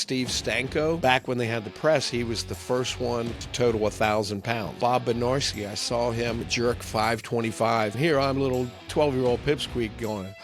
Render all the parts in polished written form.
Steve Stanko. Back when they had the press, he was the first one to total 1,000 pounds. Bob Benarski, I saw him jerk 525. Here I'm a little 12-year-old pipsqueak going,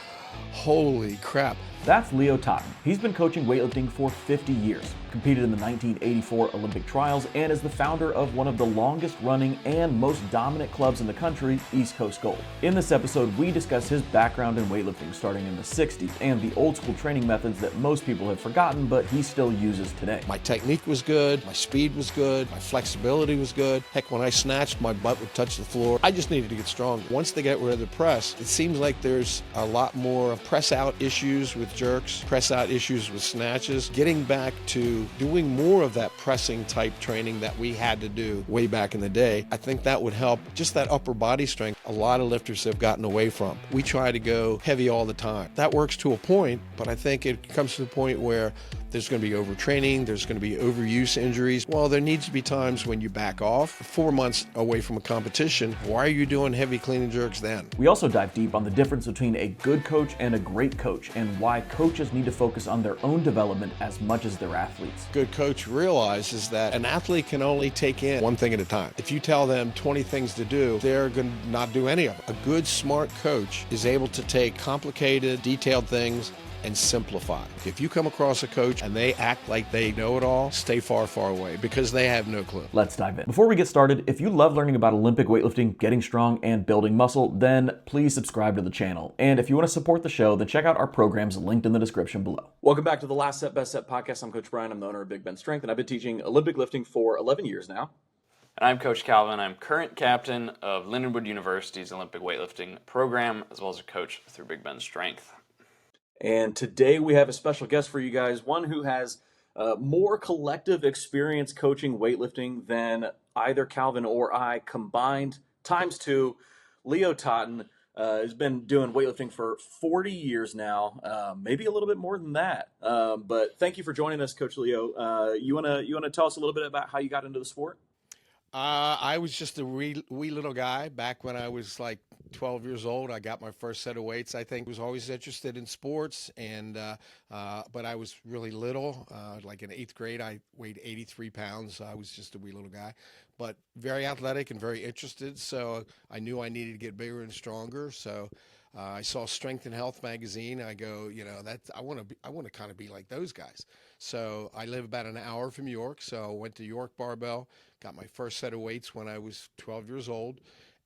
holy crap. That's Leo Totten. He's been coaching weightlifting for 50 years, competed in the 1984 Olympic trials, and is the founder of one of the longest running and most dominant clubs in the country, East Coast Gold. In this episode, we discuss his background in weightlifting starting in the 60s and the old school training methods that most people have forgotten, but he still uses today. My technique was good, my speed was good, my flexibility was good. Heck, when I snatched, my butt would touch the floor. I just needed to get stronger. Once they get rid of the press, it seems like there's a lot more press out issues with jerks, press out issues with snatches. Getting back to doing more of that pressing type training that we had to do way back in the day, I think that would help just that upper body strength a lot of lifters have gotten away from. We try to go heavy all the time. That works to a point, but I think it comes to the point where there's going to be overtraining, there's going to be overuse injuries. Well, there needs to be times when you back off. 4 months away from a competition, why are you doing heavy clean and jerks then? We also dive deep on the difference between a good coach and a great coach, and why coaches need to focus on their own development as much as their athletes. Good coach realizes that an athlete can only take in one thing at a time. If you tell them 20 things to do, they're going to not do any of them. A good, smart coach is able to take complicated, detailed things and simplify. If you come across a coach and they act like they know it all, stay far, far away because they have no clue. Let's dive in. Before we get started, if you love learning about Olympic weightlifting, getting strong, and building muscle, then please subscribe to the channel. And if you want to support the show, then check out our programs linked in the description below. Welcome back to the Last Set, Best Set podcast. I'm Coach Brian. I'm the owner of Big Ben Strength, and I've been teaching Olympic lifting for 11 years now. And I'm Coach Calvin. I'm current captain of Lindenwood University's Olympic weightlifting program, as well as a coach through Big Ben Strength. And today we have a special guest for you guys, one who has more collective experience coaching weightlifting than either Calvin or I combined times two. Leo Totten has been doing weightlifting for 40 years now, maybe a little bit more than that. But thank you for joining us, Coach Leo. You wanna tell us a little bit about how you got into the sport? I was just a wee little guy back when I was like 12 years old. I got my first set of weights. I think was always interested in sports, and but I was really little. Like in 8th grade, I weighed 83 pounds. I was just a wee little guy, but very athletic and very interested. So I knew I needed to get bigger and stronger. So I saw Strength and Health magazine. I go, I want to kind of be like those guys. So I live about an hour from York. So I went to York Barbell, got my first set of weights when I was 12 years old.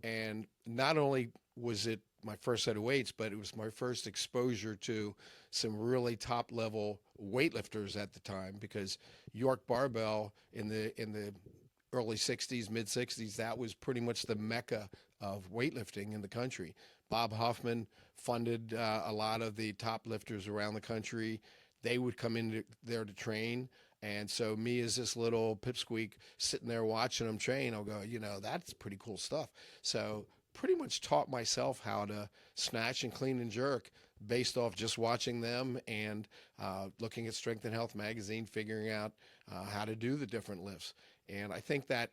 And not only was it my first set of weights, but it was my first exposure to some really top level weightlifters at the time, because York Barbell in the early 60s, mid 60s, that was pretty much the mecca of weightlifting in the country. Bob Hoffman funded a lot of the top lifters around the country. They would come in there to train. And so me as this little pipsqueak sitting there watching them train, I'll go, that's pretty cool stuff. So pretty much taught myself how to snatch and clean and jerk based off just watching them and looking at Strength and Health magazine, figuring out how to do the different lifts. And I think that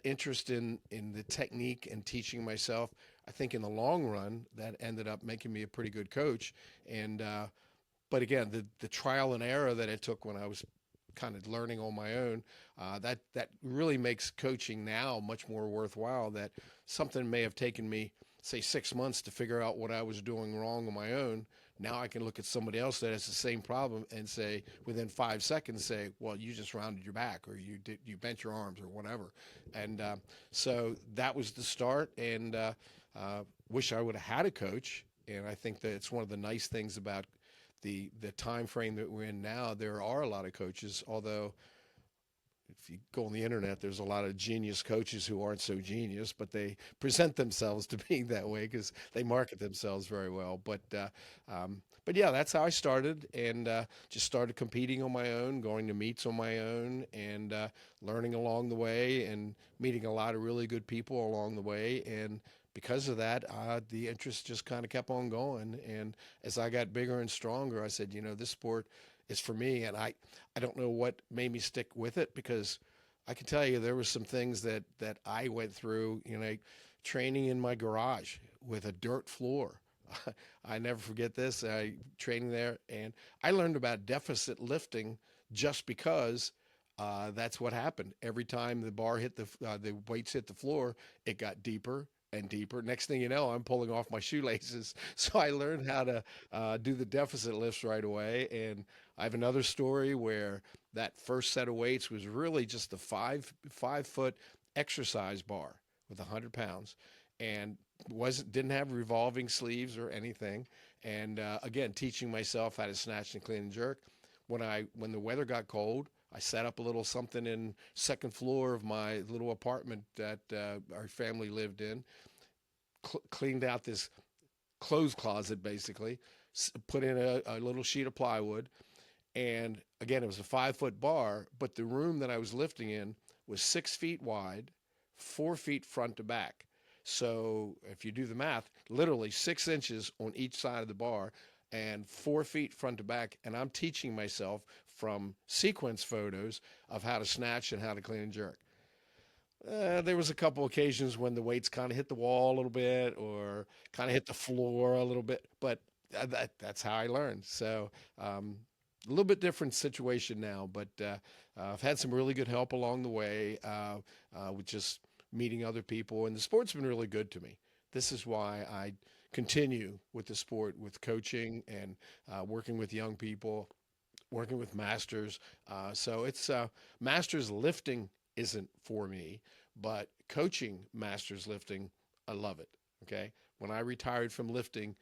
interest in the technique and teaching myself, I think in the long run, that ended up making me a pretty good coach. And but again, the trial and error that it took when I was kind of learning on my own, that really makes coaching now much more worthwhile. That something may have taken me, say, 6 months to figure out what I was doing wrong on my own. Now I can look at somebody else that has the same problem and say, within 5 seconds, say, well, you just rounded your back, or you bent your arms, or whatever. And so that was the start. And wish I would have had a coach. And I think that it's one of the nice things about the time frame that we're in now. There are a lot of coaches, although if you go on the internet, there's a lot of genius coaches who aren't so genius, but they present themselves to being that way because they market themselves very well. But yeah, that's how I started, and just started competing on my own, going to meets on my own, and learning along the way, and meeting a lot of really good people along the way. And because of that, the interest just kind of kept on going. And as I got bigger and stronger, I said, this sport is for me. And I don't know what made me stick with it, because I can tell you there were some things that I went through, training in my garage with a dirt floor. I never forget this. Training there, and I learned about deficit lifting just because that's what happened. Every time the weights hit the floor, it got deeper and deeper. Next thing you know, I'm pulling off my shoelaces. So I learned how to do the deficit lifts right away. And I have another story where that first set of weights was really just a 5 foot exercise bar with 100 pounds, and wasn't didn't have revolving sleeves or anything. And again, teaching myself how to snatch and clean and jerk. When the weather got cold, I set up a little something in second floor of my little apartment that our family lived in. Cleaned out this clothes closet basically. Put in a little sheet of plywood, and again, it was a 5 foot bar, but the room that I was lifting in was 6 feet wide, 4 feet front to back. So if you do the math, literally 6 inches on each side of the bar and 4 feet front to back. And I'm teaching myself from sequence photos of how to snatch and how to clean and jerk. There was a couple occasions when the weights kind of hit the wall a little bit or kind of hit the floor a little bit, but that's how I learned. So a little bit different situation now, but I've had some really good help along the way with just meeting other people, and the sport's been really good to me. This is why I continue with the sport, with coaching and working with young people, working with masters. So it's masters lifting isn't for me, but coaching masters lifting, I love it. Okay. When I retired from lifting,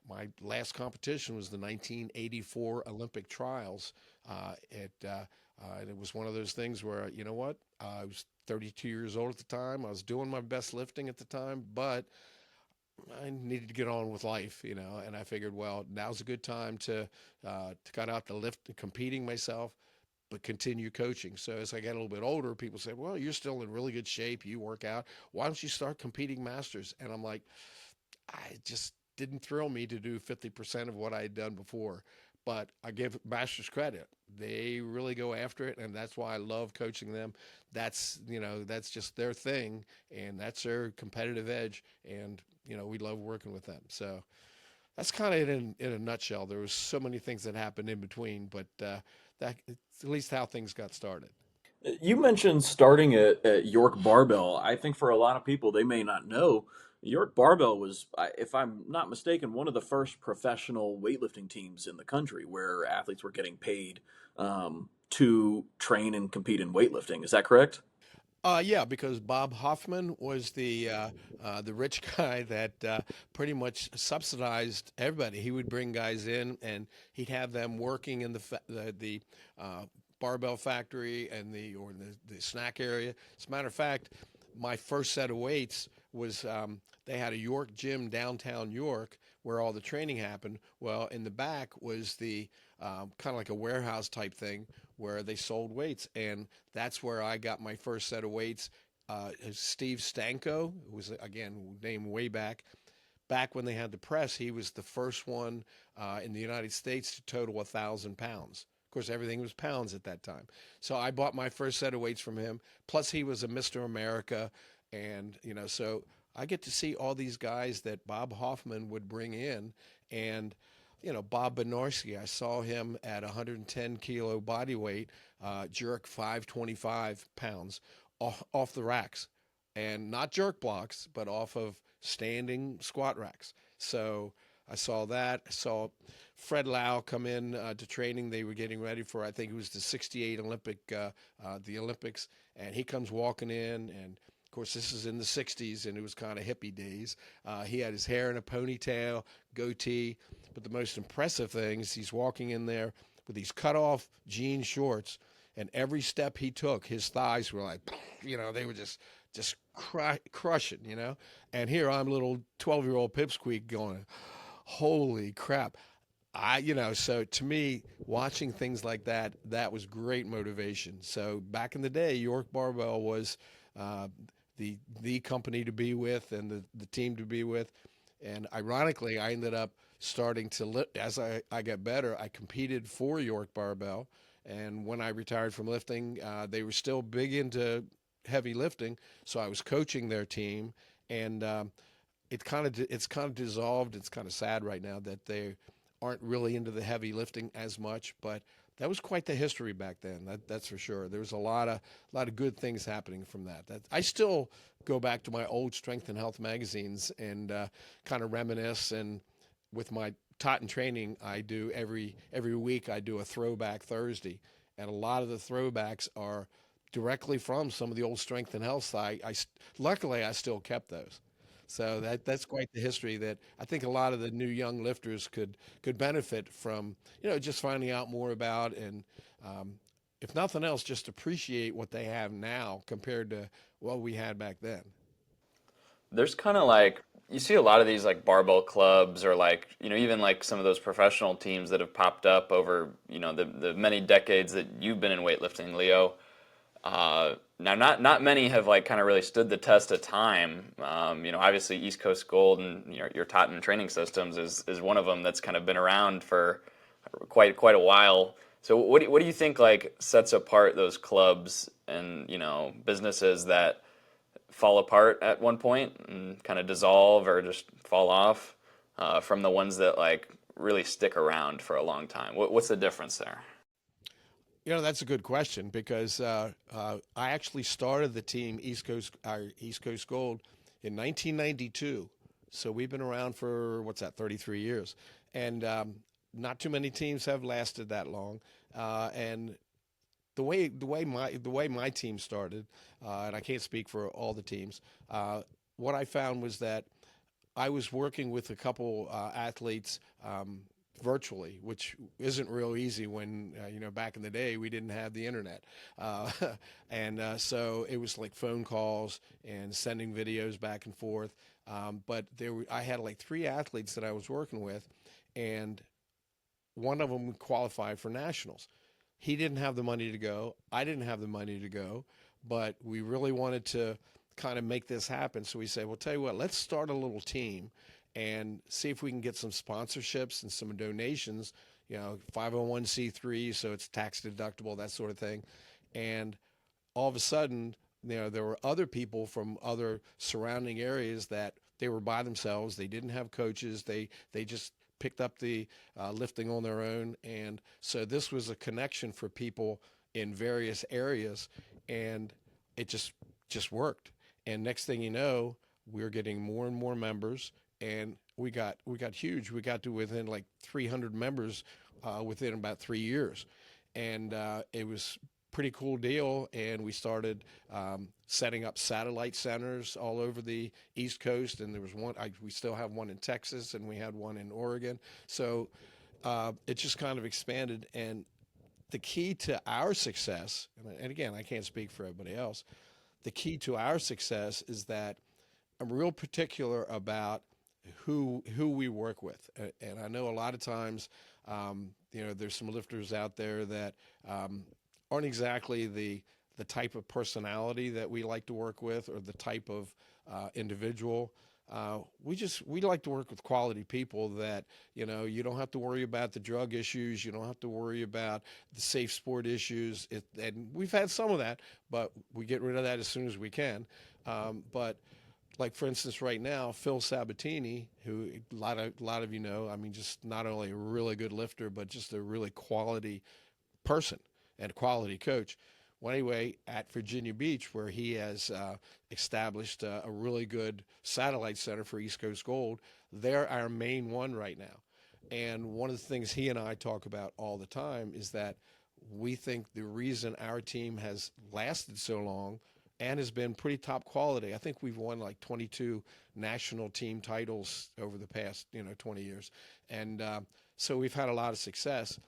my last competition was the 1984 Olympic trials. And it was one of those things where, you know what? I was 32 years old at the time. I was doing my best lifting at the time, but I needed to get on with life, and I figured, well, now's a good time to cut out the lift, competing myself, but continue coaching. So as I got a little bit older, people said, well, you're still in really good shape. You work out. Why don't you start competing masters? And I'm like, I just didn't thrill me to do 50% of what I had done before. But I give masters credit. They really go after it, and that's why I love coaching them. That's just their thing, and that's their competitive edge. And we love working with them. So that's kind of it in a nutshell. There was so many things that happened in between, but that's at least how things got started. You mentioned starting at York Barbell. I think for a lot of people, they may not know York Barbell was, if I'm not mistaken, one of the first professional weightlifting teams in the country where athletes were getting paid to train and compete in weightlifting. Is that correct? Yeah, because Bob Hoffman was the rich guy that pretty much subsidized everybody. He would bring guys in, and he'd have them working in the barbell factory and the snack area. As a matter of fact, my first set of weights was they had a York gym downtown York where all the training happened. Well, in the back was the kind of like a warehouse type thing where they sold weights, and that's where I got my first set of weights. Steve Stanko, who was again named way back when they had the press. He was the first one in the United States to total 1,000 pounds. Of course, everything was pounds at that time. So I bought my first set of weights from him. Plus, he was a Mr. America, and so I get to see all these guys that Bob Hoffman would bring in, and Bob Benorski, I saw him at 110 kilo body weight, jerk 525 pounds off the racks, and not jerk blocks, but off of standing squat racks. So I saw that. I saw Fred Lau come in to training. They were getting ready for, I think it was the '68 the Olympics, and he comes walking in, and of course, this is in the '60s, and it was kind of hippie days. He had his hair in a ponytail, goatee, but the most impressive thing is he's walking in there with these cut-off jean shorts, and every step he took, his thighs were like, they were just crushing. And here I'm, little 12-year-old pipsqueak, going, holy crap. So to me, watching things like that, that was great motivation. So back in the day, York Barbell was uh, the company to be with, and the team to be with. And ironically, I ended up starting to as I got better, I competed for York Barbell. And when I retired from lifting, they were still big into heavy lifting, so I was coaching their team, and it's kind of dissolved. It's kind of sad right now that they aren't really into the heavy lifting as much, but that was quite the history back then. That's for sure. There was a lot of good things happening from that. I still go back to my old Strength and Health magazines and kind of reminisce. And with my Totten training, I do every week I do a throwback Thursday, and a lot of the throwbacks are directly from some of the old Strength and Health. Luckily I still kept those. So that's quite the history that I think a lot of the new young lifters could benefit from, just finding out more about, and um, if nothing else, just appreciate what they have now compared to what we had back then. There's kind of like you see a lot of these like barbell clubs or like even like some of those professional teams that have popped up over the many decades that you've been in weightlifting, Leo. Now, not many have like kind of really stood the test of time. Obviously East Coast Gold and your Totten training systems is one of them that's kind of been around for quite a while. So what do you think like sets apart those clubs and businesses that fall apart at one point and kind of dissolve or just fall off from the ones that like really stick around for a long time? What's the difference there? That's a good question because I actually started the team our East Coast Gold in 1992. So we've been around for what's that, 33 years, and not too many teams have lasted that long. And the way my team started, and I can't speak for all the teams. What I found was that I was working with a couple athletes virtually, which isn't real easy when back in the day we didn't have the internet, uh, and so it was like phone calls and sending videos back and forth. But I had like three athletes that I was working with, and one of them qualified for nationals. He didn't have the money to go. I didn't have the money to go, but we really wanted to kind of make this happen. So we said, well, tell you what, let's start a little team and see if we can get some sponsorships and some donations, 501c3, so it's tax deductible, that sort of thing. And all of a sudden, there were other people from other surrounding areas that they were by themselves. They didn't have coaches. They just picked up the lifting on their own, and so this was a connection for people in various areas, and it just worked. And next thing you know, we're getting more and more members, and we got huge. We got to within like 300 members within about 3 years, and it was pretty cool deal. And we started setting up satellite centers all over the East Coast. And there was one, we still have one in Texas, and we had one in Oregon. So it just kind of expanded. And the key to our success, and again, I can't speak for everybody else, the key to our success is that I'm real particular about who we work with. And I know a lot of times, there's some lifters out there that aren't exactly the type of personality that we like to work with, or the type of individual. We like to work with quality people that you don't have to worry about the drug issues, you don't have to worry about the safe sport issues. And we've had some of that, but we get rid of that as soon as we can. But like for instance, right now, Phil Sabatini, who a lot of I mean, just not only a really good lifter, but just a really quality person and a quality coach. Well, anyway, at Virginia Beach, where he has established a really good satellite center for East Coast Gold, they're our main one right now. And one of the things he and I talk about all the time is that we think the reason our team has lasted so long and has been pretty top quality. I think we've won like 22 national team titles over the past 20 years, and so we've had a lot of success.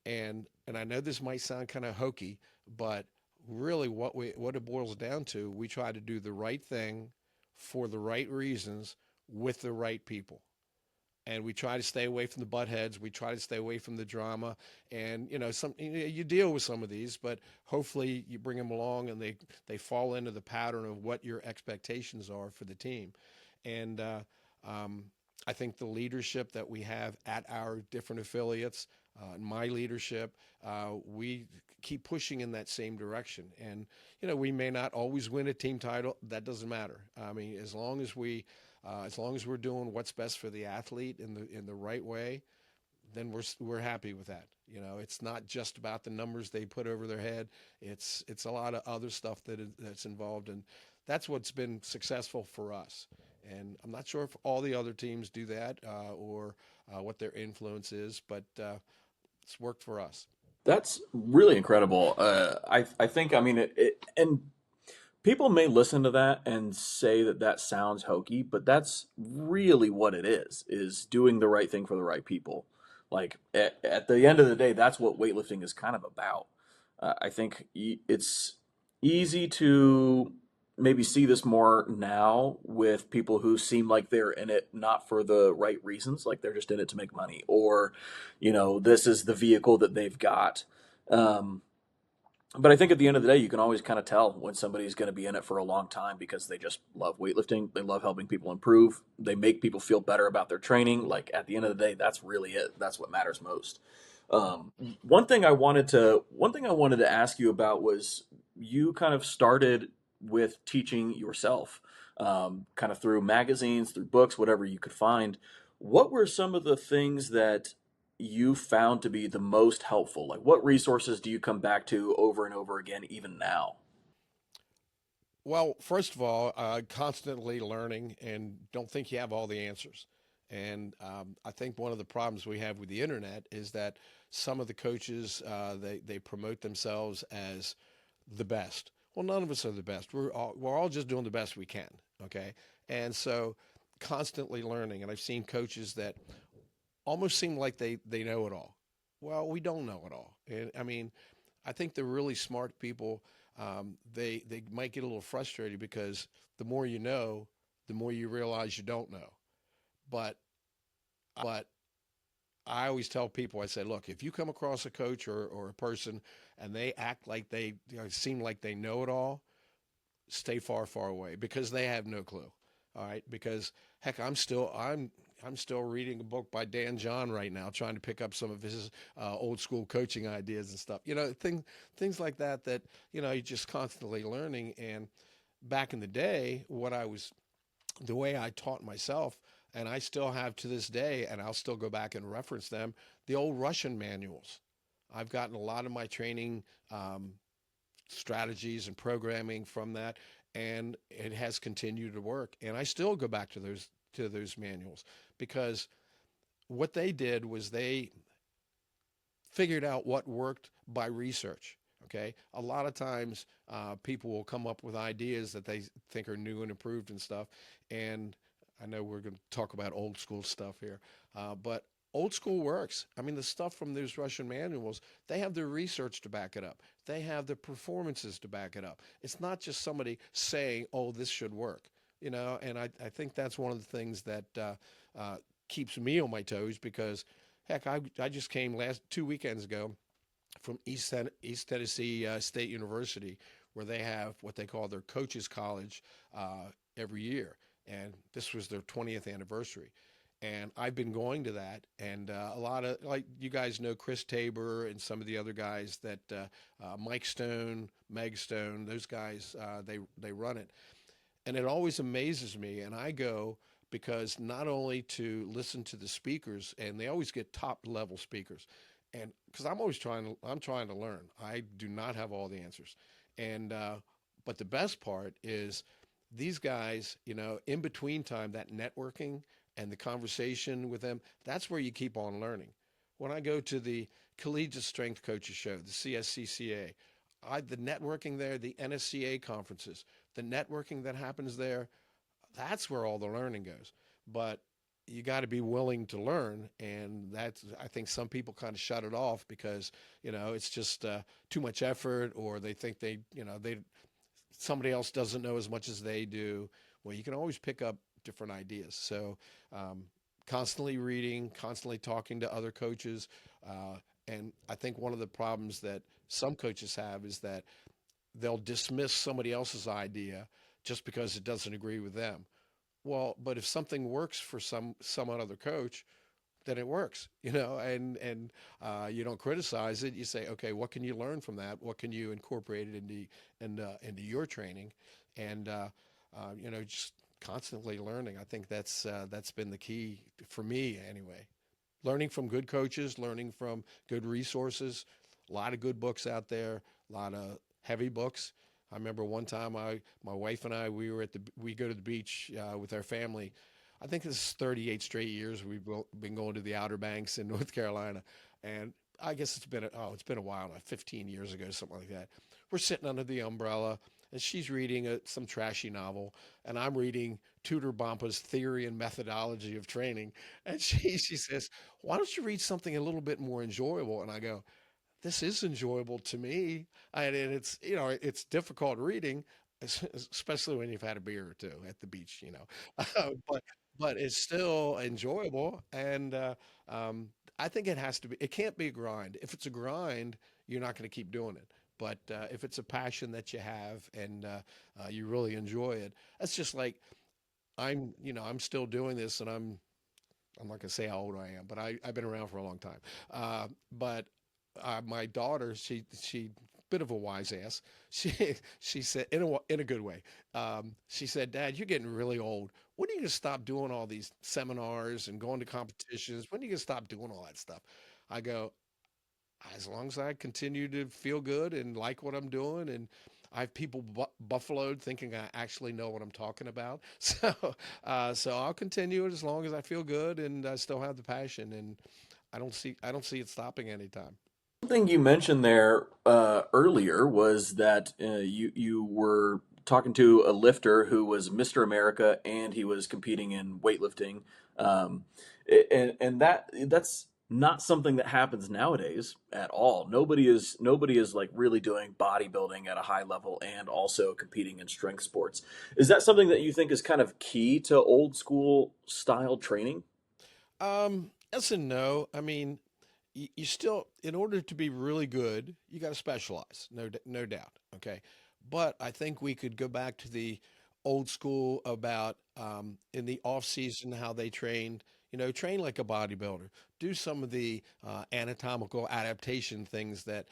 And I know this might sound kind of hokey, but really what it boils down to, we try to do the right thing for the right reasons with the right people. And we try to stay away from the butt heads. We try to stay away from the drama. And you deal with some of these, but hopefully you bring them along and they fall into the pattern of what your expectations are for the team. And um, I think the leadership that we have at our different affiliates, my leadership, we keep pushing in that same direction. And we may not always win a team title. That doesn't matter. I mean, as long as we're doing what's best for the athlete in the right way, then we're happy with that. It's not just about the numbers they put over their head. It's a lot of other stuff that's involved, and that's what's been successful for us. And I'm not sure if all the other teams do that, or what their influence is, but it's worked for us. That's really incredible. I think, I mean, and people may listen to that and say that that sounds hokey, but that's really what it is doing the right thing for the right people. Like at the end of the day, that's what weightlifting is kind of about. I think it's easy to maybe see this more now with people who seem like they're in it not for the right reasons, like they're just in it to make money, or, this is the vehicle that they've got. Um, but I think at the end of the day, you can always kind of tell when somebody's going to be in it for a long time because they just love weightlifting. They love helping people improve. They make people feel better about their training. Like at the end of the day, that's really it. That's what matters most. Um, one thing I wanted to ask you about was you kind of started with teaching yourself, kind of through magazines, through books, whatever you could find. What were some of the things that you found to be the most helpful? Like, what resources do you come back to over and over again, even now? Well, first of all, constantly learning, and don't think you have all the answers. And I think one of the problems we have with the internet is that some of the coaches, they promote themselves as the best. Well, none of us are the best. We're all just doing the best we can. Okay, and so constantly learning. And I've seen coaches that almost seem like they know it all. Well, we don't know it all. And I mean, I think the really smart people, they might get a little frustrated because the more you know, the more you realize you don't know. But I always tell people, I say, look, if you come across a coach or a person and they act like they seem like they know it all, stay far, far away because they have no clue. All right, because heck, I'm still reading a book by Dan John right now, trying to pick up some of his old school coaching ideas and stuff. Things like that. That you're just constantly learning. And back in the day, the way I taught myself, and I still have to this day, and I'll still go back and reference them, the old Russian manuals. I've gotten a lot of my training strategies and programming from that, and it has continued to work. And I still go back to those manuals because what they did was they figured out what worked by research. Okay, a lot of times people will come up with ideas that they think are new and improved and stuff. And I know we're going to talk about old school stuff here, but old school works. I mean, the stuff from those Russian manuals, they have the research to back it up. They have the performances to back it up. It's not just somebody saying, "Oh, this should work." And I think that's one of the things that keeps me on my toes because heck, I just came last 2 weekends ago from East Tennessee State University, where they have what they call their coaches college every year, and this was their 20th anniversary. And I've been going to that, and a lot of, like, you guys know Chris Tabor and some of the other guys that Mike Stone, Meg Stone, those guys, they run it, and it always amazes me. And I go because not only to listen to the speakers, and they always get top level speakers, and because I'm trying to learn. I do not have all the answers, and but the best part is these guys, in between time, that networking and the conversation with them, that's where you keep on learning. When I go to the Collegiate Strength Coaches Show, the CSCCA, the networking there, the NSCA conferences, the networking that happens there, that's where all the learning goes. But you got to be willing to learn, and that's, I think some people kind of shut it off because it's just too much effort, or they think they somebody else doesn't know as much as they do. Well, you can always pick up different ideas. So constantly reading, constantly talking to other coaches, and I think one of the problems that some coaches have is that they'll dismiss somebody else's idea just because it doesn't agree with them. Well, but if something works for some other coach, then it works, and you don't criticize it. You say, okay, what can you learn from that? What can you incorporate it into your training, and just constantly learning. I think that's been the key for me anyway. learning from good coaches, learning from good resources. A lot of good books out there, a lot of heavy books. I remember one time my wife and I, we go to the beach with our family. I think this is 38 straight years we've been going to the Outer Banks in North Carolina, and I guess it's been a while, like 15 years ago, something like that. We're sitting under the umbrella, and she's reading some trashy novel, and I'm reading Tudor Bompa's Theory and Methodology of Training, and she says, "Why don't you read something a little bit more enjoyable?" And I go, "This is enjoyable to me," and it's it's difficult reading, especially when you've had a beer or two at the beach, but it's still enjoyable, and I think it has to be. It can't be a grind. If it's a grind, you're not going to keep doing it. But if it's a passion that you have and you really enjoy it, that's just like I'm still doing this, and I'm not gonna say how old I am, but I've been around for a long time. But my daughter, she bit of a wise ass. She said in a good way. She said, "Dad, you're getting really old. When are you gonna stop doing all these seminars and going to competitions? When are you gonna stop doing all that stuff?" I go, as long as I continue to feel good and like what I'm doing, and I have people buffaloed thinking I actually know what I'm talking about. So I'll continue it as long as I feel good and I still have the passion, and I don't see it stopping anytime. Something you mentioned there earlier was that you were talking to a lifter who was Mr. America and he was competing in weightlifting, um, and that's not something that happens nowadays at all. Nobody is like really doing bodybuilding at a high level and also competing in strength sports. Is that something that you think is kind of key to old school style training? Yes and no. I mean, you still, in order to be really good, you got to specialize, no doubt. Okay, but I think we could go back to the old school about in the off season how they trained. Train like a bodybuilder. Do some of the anatomical adaptation things that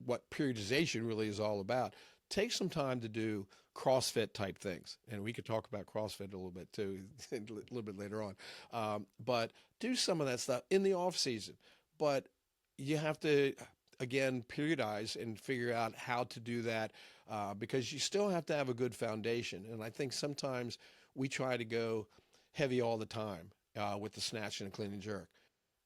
what periodization really is all about. Take some time to do CrossFit type things, and we could talk about CrossFit a little bit too, a little bit later on. But do some of that stuff in the off season. But you have to again periodize and figure out how to do that because you still have to have a good foundation. And I think sometimes we try to go heavy all the time with the snatch and the clean and jerk.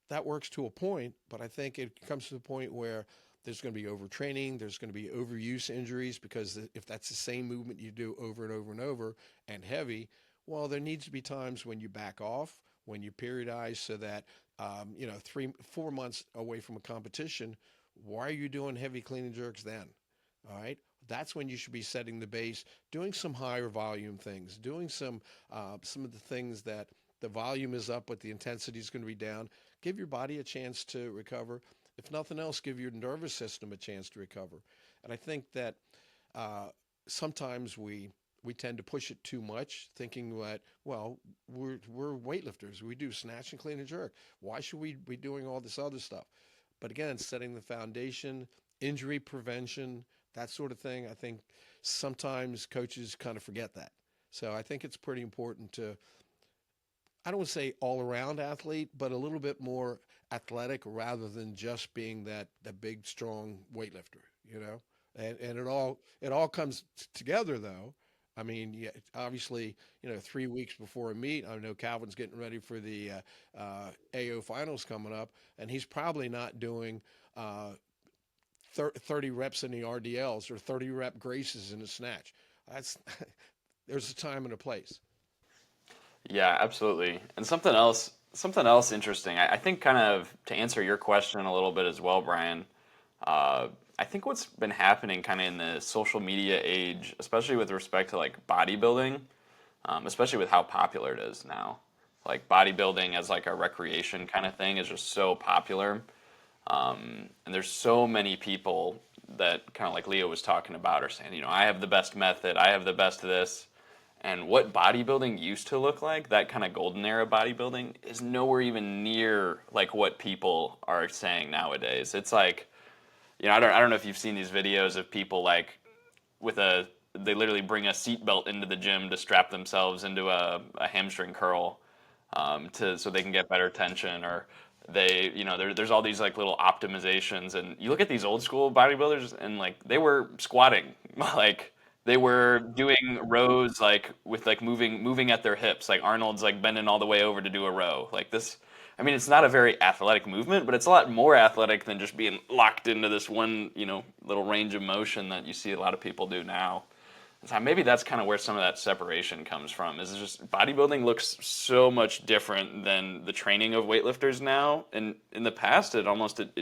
That works to a point, but I think it comes to the point where there's going to be overtraining, there's going to be overuse injuries because if that's the same movement you do over and over and over and heavy, well, there needs to be times when you back off, when you periodize so that 3, 4 months away from a competition, why are you doing heavy clean and jerks then? All right. That's when you should be setting the base, doing some higher volume things, doing some of the things that the volume is up, but the intensity is going to be down. Give your body a chance to recover. If nothing else, give your nervous system a chance to recover. And I think that uh, sometimes we tend to push it too much, thinking that well we're weightlifters, we do snatch and clean and jerk. Why should we be doing all this other stuff? But again, setting the foundation, injury prevention, that sort of thing. I think sometimes coaches kind of forget that. So I think it's pretty important to I don't want to say all around athlete, but a little bit more athletic rather than just being that big strong weightlifter, you know. And it all comes together though. I mean, yeah, obviously, 3 weeks before a meet, I know Calvin's getting ready for the AO finals coming up, and he's probably not doing 30 reps in the RDLs or 30 rep graces in the snatch. That's there's a time and a place. Yeah, absolutely. And something else interesting. I think kind of to answer your question a little bit as well, Brian. Uh, I think what's been happening kind of in the social media age, especially with respect to like bodybuilding, especially with how popular it is now. Like bodybuilding as like a recreation kind of thing is just so popular. And there's so many people that kind of like Leo was talking about are saying, I have the best method, I have the best of this. And what bodybuilding used to look like, that kind of golden era bodybuilding, is nowhere even near like what people are saying nowadays. It's like, I don't know if you've seen these videos of people like with they literally bring a seatbelt into the gym to strap themselves into a hamstring curl. to so they can get better tension, or they, there's all these like little optimizations. And you look at these old school bodybuilders, and like they were squatting, like they were doing rows like with like moving at their hips, like Arnold's like bending all the way over to do a row like this. I mean, it's not a very athletic movement, but it's a lot more athletic than just being locked into this one, little range of motion that you see a lot of people do now. So maybe that's kind of where some of that separation comes from. Is just bodybuilding looks so much different than the training of weightlifters now. And in the past, it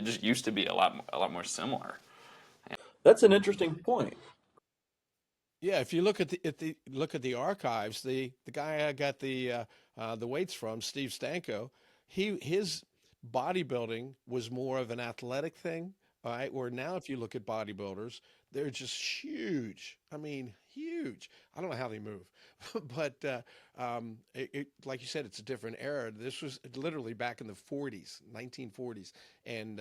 just used to be a lot more similar. That's an interesting point. Yeah, if you look at the archives, the guy I got the weights from, Steve Stanko, his bodybuilding was more of an athletic thing. All right, where now if you look at bodybuilders, they're just huge. I mean, huge. I don't know how they move, but like you said, it's a different era. This was literally back in the 40s, 1940s, and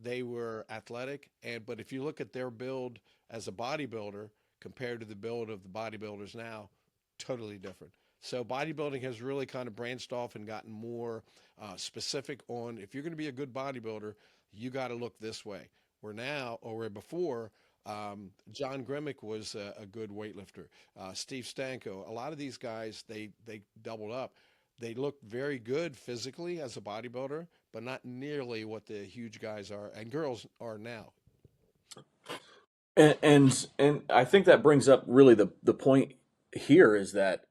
they were athletic. And but if you look at their build as a bodybuilder compared to the build of the bodybuilders now, totally different. So bodybuilding has really kind of branched off and gotten more specific on if you're going to be a good bodybuilder, you got to look this way. Where now, or where before, John Grimmick was a good weightlifter. Steve Stanko, a lot of these guys, they doubled up. They look very good physically as a bodybuilder, but not nearly what the huge guys are and girls are now. And I think that brings up really the point here is that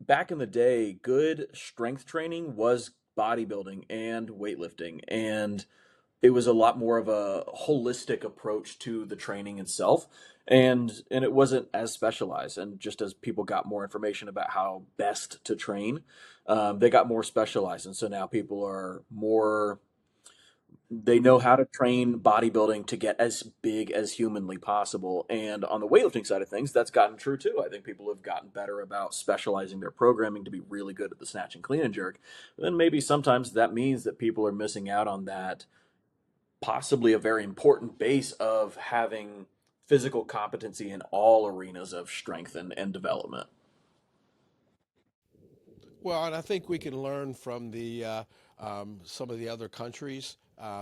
back in the day, good strength training was bodybuilding and weightlifting, and it was a lot more of a holistic approach to the training itself, and it wasn't as specialized. And just as people got more information about how best to train, they got more specialized, and so now people are more, they know how to train bodybuilding to get as big as humanly possible. And on the weightlifting side of things, that's gotten true too. I think people have gotten better about specializing their programming to be really good at the snatch and clean and jerk. But then maybe sometimes that means that people are missing out on that possibly a very important base of having physical competency in all arenas of strength and development. Well, and I think we can learn from the some of the other countries,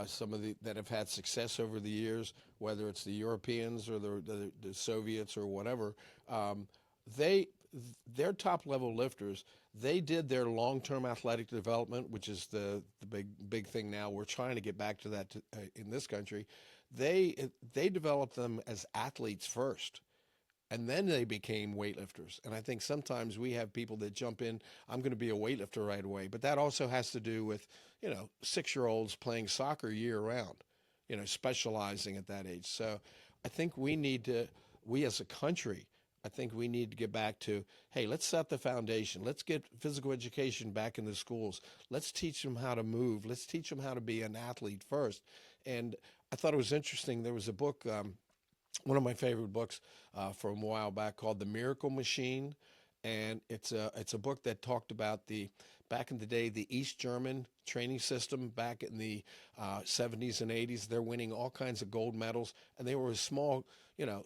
some of the that have had success over the years, whether it's the Europeans or the Soviets or whatever. Um, they their top level lifters, they did their long term athletic development, which is the big thing now. We're trying to get back to that in this country. They developed them as athletes first and then they became weightlifters. And I think sometimes we have people that jump in, I'm going to be a weightlifter right away. But that also has to do with, 6 year olds playing soccer year round, specializing at that age. So I think we as a country, I think we need to get back to, hey, let's set the foundation. Let's get physical education back in the schools. Let's teach them how to move. Let's teach them how to be an athlete first. And I thought it was interesting. There was a book, one of my favorite books from a while back called The Miracle Machine, and it's a book that talked about the back in the day the East German training system back in the 70s and 80s. They're winning all kinds of gold medals, and they were a small, of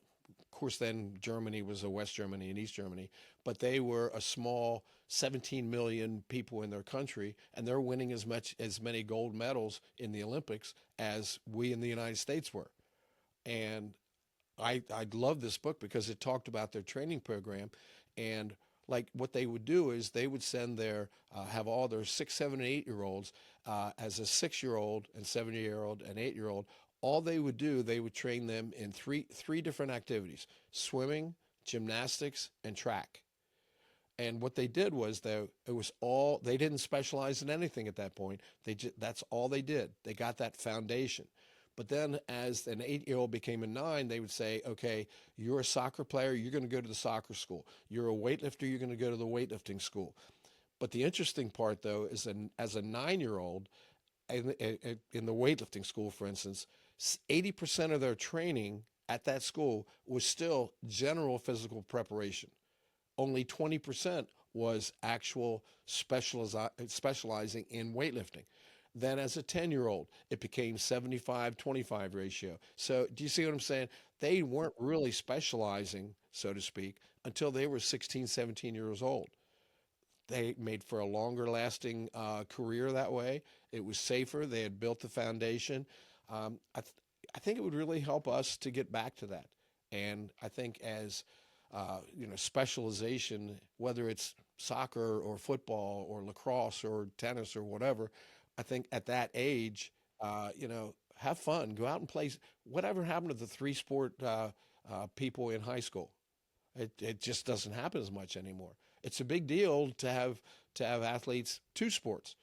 course, then Germany was a West Germany and East Germany, but they were a small 17 million people in their country, and they're winning as many gold medals in the Olympics as we in the United States were. And I love this book because it talked about their training program, and like what they would do is they would send their have all their 6, 7, and 8 year olds as a 6 year old and 7 year old and 8 year old. All they would do, they would train them in three different activities: swimming, gymnastics, and track. And what they did was it was all they didn't specialize in anything at that point. That's all they did. They got that foundation. But then, as an 8 year old became a nine, they would say, okay, you're a soccer player, you're going to go to the soccer school. You're a weightlifter, you're going to go to the weightlifting school. But the interesting part, though, is as a 9 year old in the weightlifting school, for instance, 80% of their training at that school was still general physical preparation. Only 20% was actual specializing in weightlifting. Then as a 10-year-old, it became 75-25 ratio. So do you see what I'm saying? They weren't really specializing, so to speak, until they were 16, 17 years old. They made for a longer lasting career that way. It was safer. They had built the foundation. I think it would really help us to get back to that. And I think as specialization, whether it's soccer or football or lacrosse or tennis or whatever, I think at that age, have fun, go out and play. Whatever happened to the three sport people in high school? It just doesn't happen as much anymore. It's a big deal to have athletes two sports.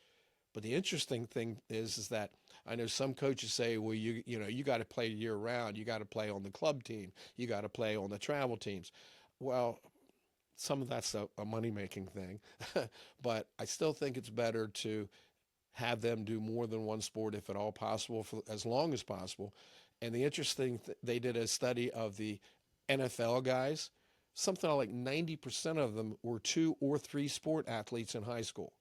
But the interesting thing is that I know some coaches say, well, you got to play year round. You got to play on the club team. You got to play on the travel teams. Well, some of that's a money making thing, but I still think it's better to have them do more than one sport if at all possible for as long as possible. And the interesting they did a study of the NFL guys. Something like 90% of them were two or three sport athletes in high school.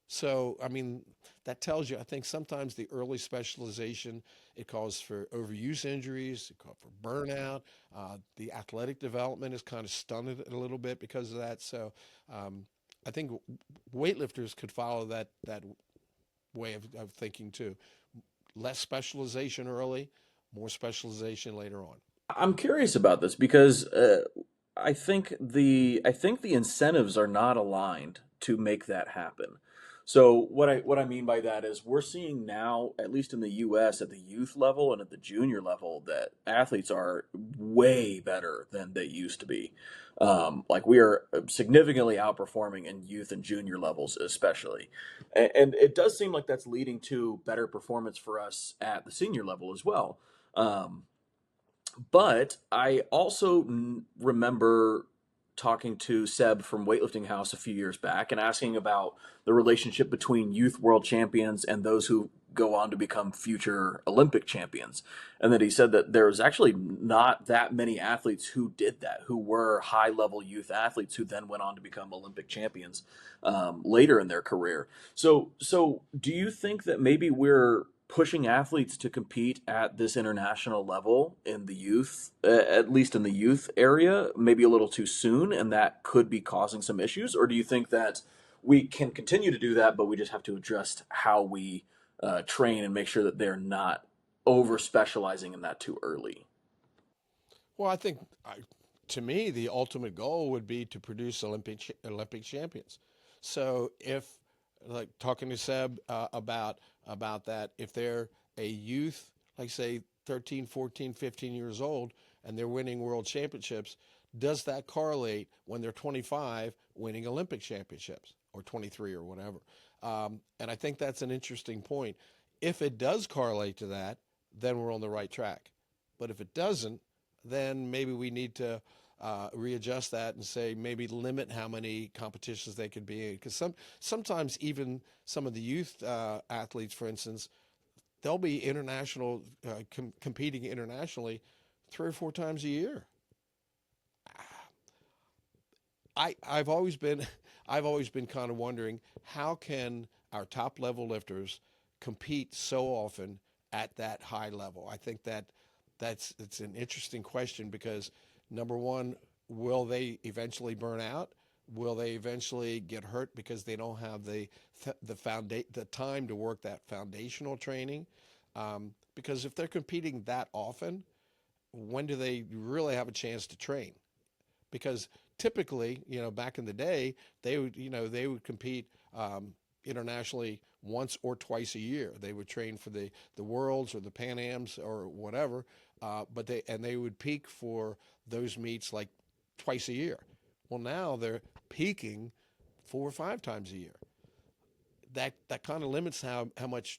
So, I mean, that tells you, I think sometimes the early specialization, it calls for overuse injuries, it calls for burnout. The athletic development is kind of stunted a little bit because of that. So, I think weightlifters could follow that way of thinking too. Less specialization early, more specialization later on. I'm curious about this because I think the incentives are not aligned to make that happen. So what I mean by that is we're seeing now, at least in the U.S. at the youth level and at the junior level, that athletes are way better than they used to be. Like we are significantly outperforming in youth and junior levels, especially, and it does seem like that's leading to better performance for us at the senior level as well. Um, but I also remember talking to Seb from Weightlifting House a few years back and asking about the relationship between youth world champions and those who go on to become future Olympic champions. And that he said that there was actually not that many athletes who did that, who were high level youth athletes who then went on to become Olympic champions later in their career. So do you think that maybe we're pushing athletes to compete at this international level in the youth, at least in the youth area, maybe a little too soon, and that could be causing some issues? Or do you think that we can continue to do that, but we just have to adjust how we train and make sure that they're not over specializing in that too early? Well, I think to me, the ultimate goal would be to produce Olympic champions. So if, like talking to Seb about that, if they're a youth, like say 13, 14, 15 years old, and they're winning world championships, does that correlate when they're 25 winning Olympic championships or 23 or whatever? And I think that's an interesting point. If it does correlate to that, then we're on the right track. But if it doesn't, then maybe we need to readjust that and say maybe limit how many competitions they could be in. Because sometimes even some of the youth athletes, for instance, they'll be international competing internationally 3 or 4 times a year. I've always been I've always been kind of wondering how can our top level lifters compete so often at that high level. I think that's it's an interesting question because number one, will they eventually burn out? Will they eventually get hurt because they don't have the time to work that foundational training? Because if they're competing that often, when do they really have a chance to train? Because typically, back in the day, they would compete internationally once or twice a year. They would train for the Worlds or the Pan Ams or whatever, but they would peak for those meets like twice a year. Well, now they're peaking 4 or 5 times a year. That kind of limits how much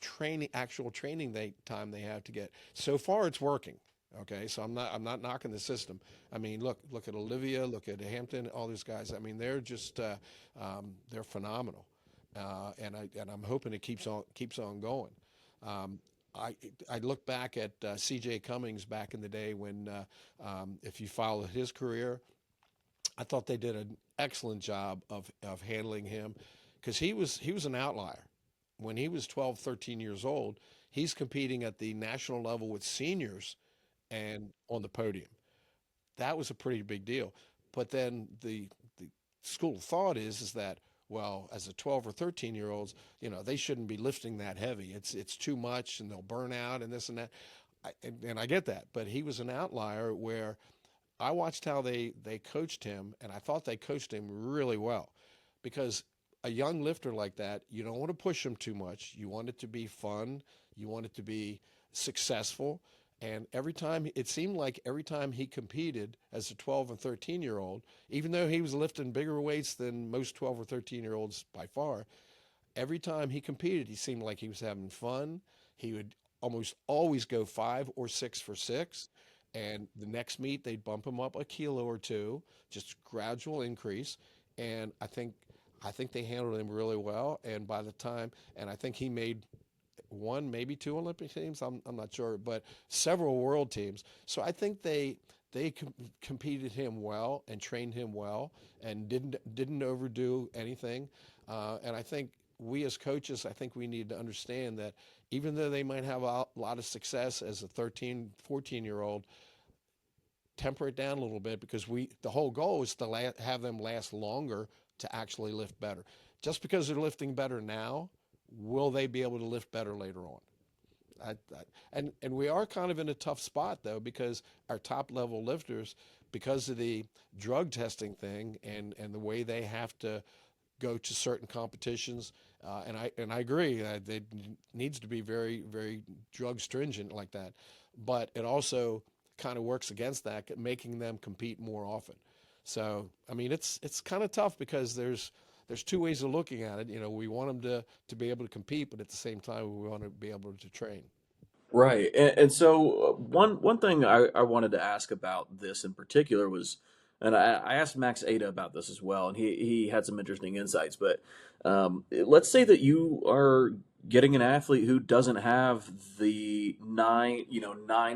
actual training time they have to get. So far, it's working. Okay, so I'm not knocking the system. I mean, look at Olivia, look at Hampton, all these guys. I mean, they're just they're phenomenal, and I'm hoping it keeps on going. Um, I look back at C.J. Cummings back in the day when if you followed his career, I thought they did an excellent job of handling him because he was an outlier. When he was 12, 13 years old, he's competing at the national level with seniors and on the podium. That was a pretty big deal. But then the school of thought is that Well, as a 12 or 13 year olds, they shouldn't be lifting that heavy. It's too much, and they'll burn out and this and that. And I get that, but he was an outlier where I watched how they coached him, and I thought they coached him really well, because a young lifter like that, you don't want to push him too much. You want it to be fun. You want it to be successful. And it seemed like every time he competed as a 12 and 13-year-old, even though he was lifting bigger weights than most 12 or 13-year-olds by far, every time he competed, he seemed like he was having fun. He would almost always go 5 or 6 for 6. And the next meet, they'd bump him up a kilo or two, just gradual increase. And I think they handled him really well. And by the time, and I think he made one, maybe two Olympic teams. I'm not sure, but several world teams. So I think they competed him well and trained him well and didn't overdo anything. And I think we as coaches, I think we need to understand that even though they might have a lot of success as a 13, 14-year-old, temper it down a little bit, because the whole goal is to have them last longer to actually lift better. Just because they're lifting better now, will they be able to lift better later on? And we are kind of in a tough spot, though, because our top level lifters, because of the drug testing thing and the way they have to go to certain competitions, and I agree, it needs to be very, very drug stringent like that, but it also kind of works against that, making them compete more often. So I mean, it's kind of tough, because there's two ways of looking at it. We want them to be able to compete, but at the same time, we want to be able to train. Right. And so one thing I wanted to ask about this in particular was, and I asked Max Ada about this as well, and he had some interesting insights. But let's say that you are getting an athlete who doesn't have the 9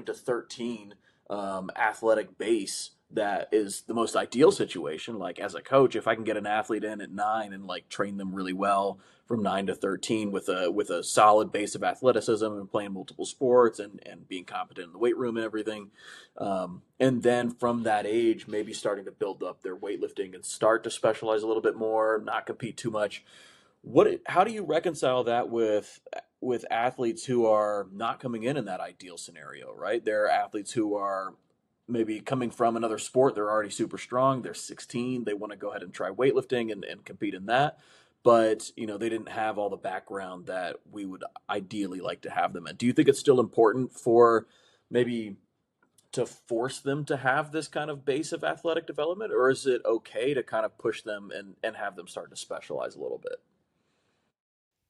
to 13 athletic base that is the most ideal situation. Like as a coach, if I can get an athlete in at 9 and like train them really well from 9 to 13 with a solid base of athleticism and playing multiple sports and being competent in the weight room and everything. And then from that age, maybe starting to build up their weightlifting and start to specialize a little bit more, not compete too much. How do you reconcile that with athletes who are not coming in that ideal scenario, right? There are athletes who are maybe coming from another sport. They're already super strong. They're 16. They want to go ahead and try weightlifting and compete in that. But, they didn't have all the background that we would ideally like to have them in. Do you think it's still important for maybe to force them to have this kind of base of athletic development, or is it okay to kind of push them and have them start to specialize a little bit?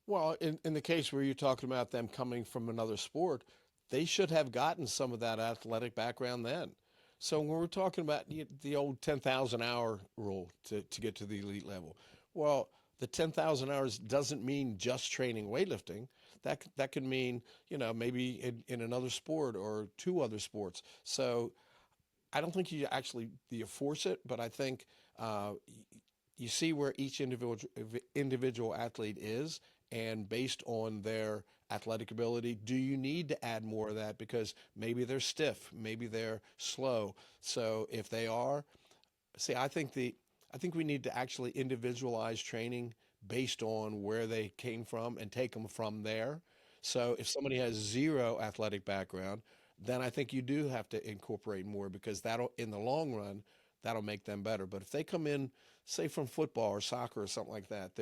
Well, in the case where you're talking about them coming from another sport, they should have gotten some of that athletic background then. So when we're talking about the old 10,000 hour rule to get to the elite level, well, the 10,000 hours doesn't mean just training weightlifting. That could mean, maybe in another sport or two other sports. So I don't think you force it, but I think you see where each individual athlete is, and based on their athletic ability, do you need to add more of that, because maybe they're stiff, maybe they're slow. So if they are, see, I think we need to actually individualize training based on where they came from and take them from there. So if somebody has zero athletic background, then I think you do have to incorporate more, because that'll, in the long run, that'll make them better. But if they come in, say from football or soccer or something like that,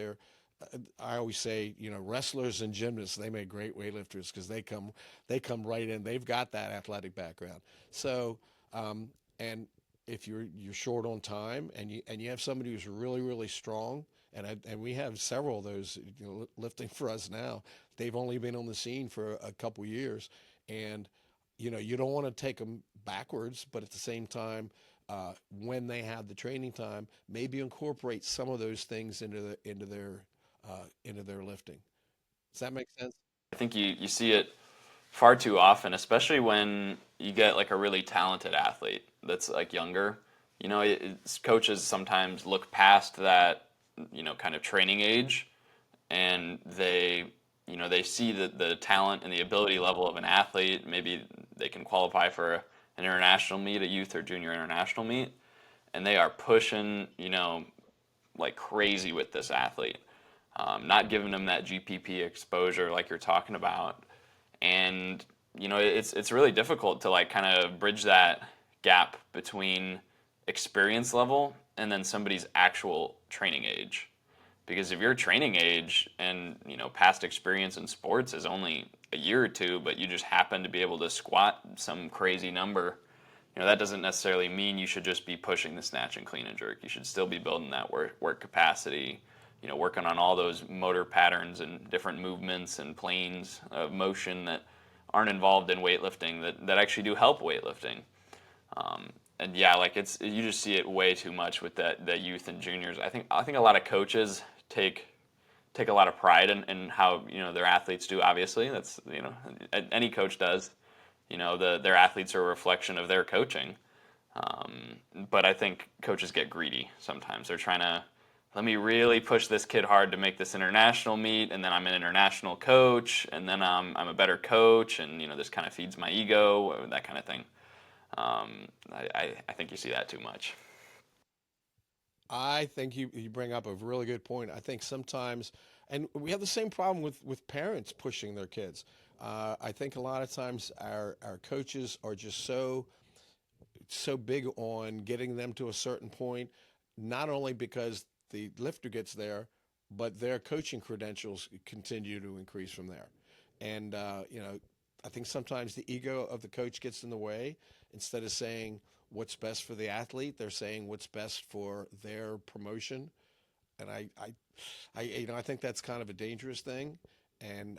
I always say, wrestlers and gymnasts, they make great weightlifters, because they come right in. They've got that athletic background. So, and if you're short on time, and you have somebody who's really, really strong, and we have several of those, lifting for us now. They've only been on the scene for a couple years, and you don't want to take them backwards, but at the same time, when they have the training time, maybe incorporate some of those things into their lifting. Does that make sense? I think you see it far too often, especially when you get like a really talented athlete that's like younger. Coaches sometimes look past that, kind of training age, and they see the talent and the ability level of an athlete. Maybe they can qualify for an international meet, a youth or junior international meet, and they are pushing, like crazy with this athlete, not giving them that GPP exposure like you're talking about. And it's really difficult to like kind of bridge that gap between experience level and then somebody's actual training age. Because if your training age and past experience in sports is only a year or two, but you just happen to be able to squat some crazy number, that doesn't necessarily mean you should just be pushing the snatch and clean and jerk. You should still be building that work capacity, working on all those motor patterns and different movements and planes of motion that aren't involved in weightlifting that actually do help weightlifting. And yeah, like you just see it way too much with that youth and juniors. I think a lot of coaches take a lot of pride in how their athletes do. Obviously, that's any coach does. Their athletes are a reflection of their coaching. But I think coaches get greedy sometimes. They're trying to let me really push this kid hard to make this international meet, and then I'm an international coach, and then I'm a better coach, and this kind of feeds my ego, that kind of thing. I think you see that too much. I think you bring up a really good point. I think sometimes, and we have the same problem with parents pushing their kids. I think a lot of times our coaches are just so big on getting them to a certain point, not only because the lifter gets there, but their coaching credentials continue to increase from there. And I think sometimes the ego of the coach gets in the way. Instead of saying what's best for the athlete, they're saying what's best for their promotion. And I think that's kind of a dangerous thing. And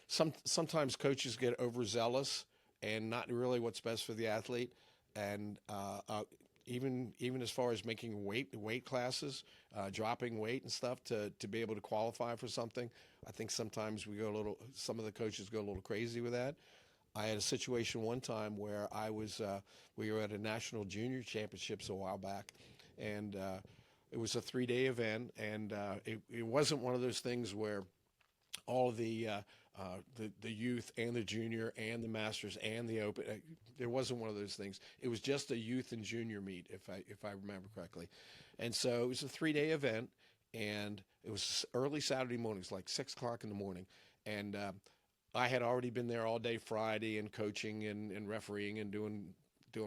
sometimes coaches get overzealous and not really what's best for the athlete. And even as far as making weight classes, dropping weight and stuff to be able to qualify for something, I think sometimes some of the coaches go a little crazy with that. I had a situation one time where we were at a national junior championships a while back, and it was a 3-day event, and it wasn't one of those things where all of the youth and the junior and the masters and the open. There wasn't one of those things. It was just a youth and junior meet, if I remember correctly. And so it was a 3-day event, and it was early Saturday mornings, like 6 o'clock in the morning, and I had already been there all day Friday and coaching and refereeing and doing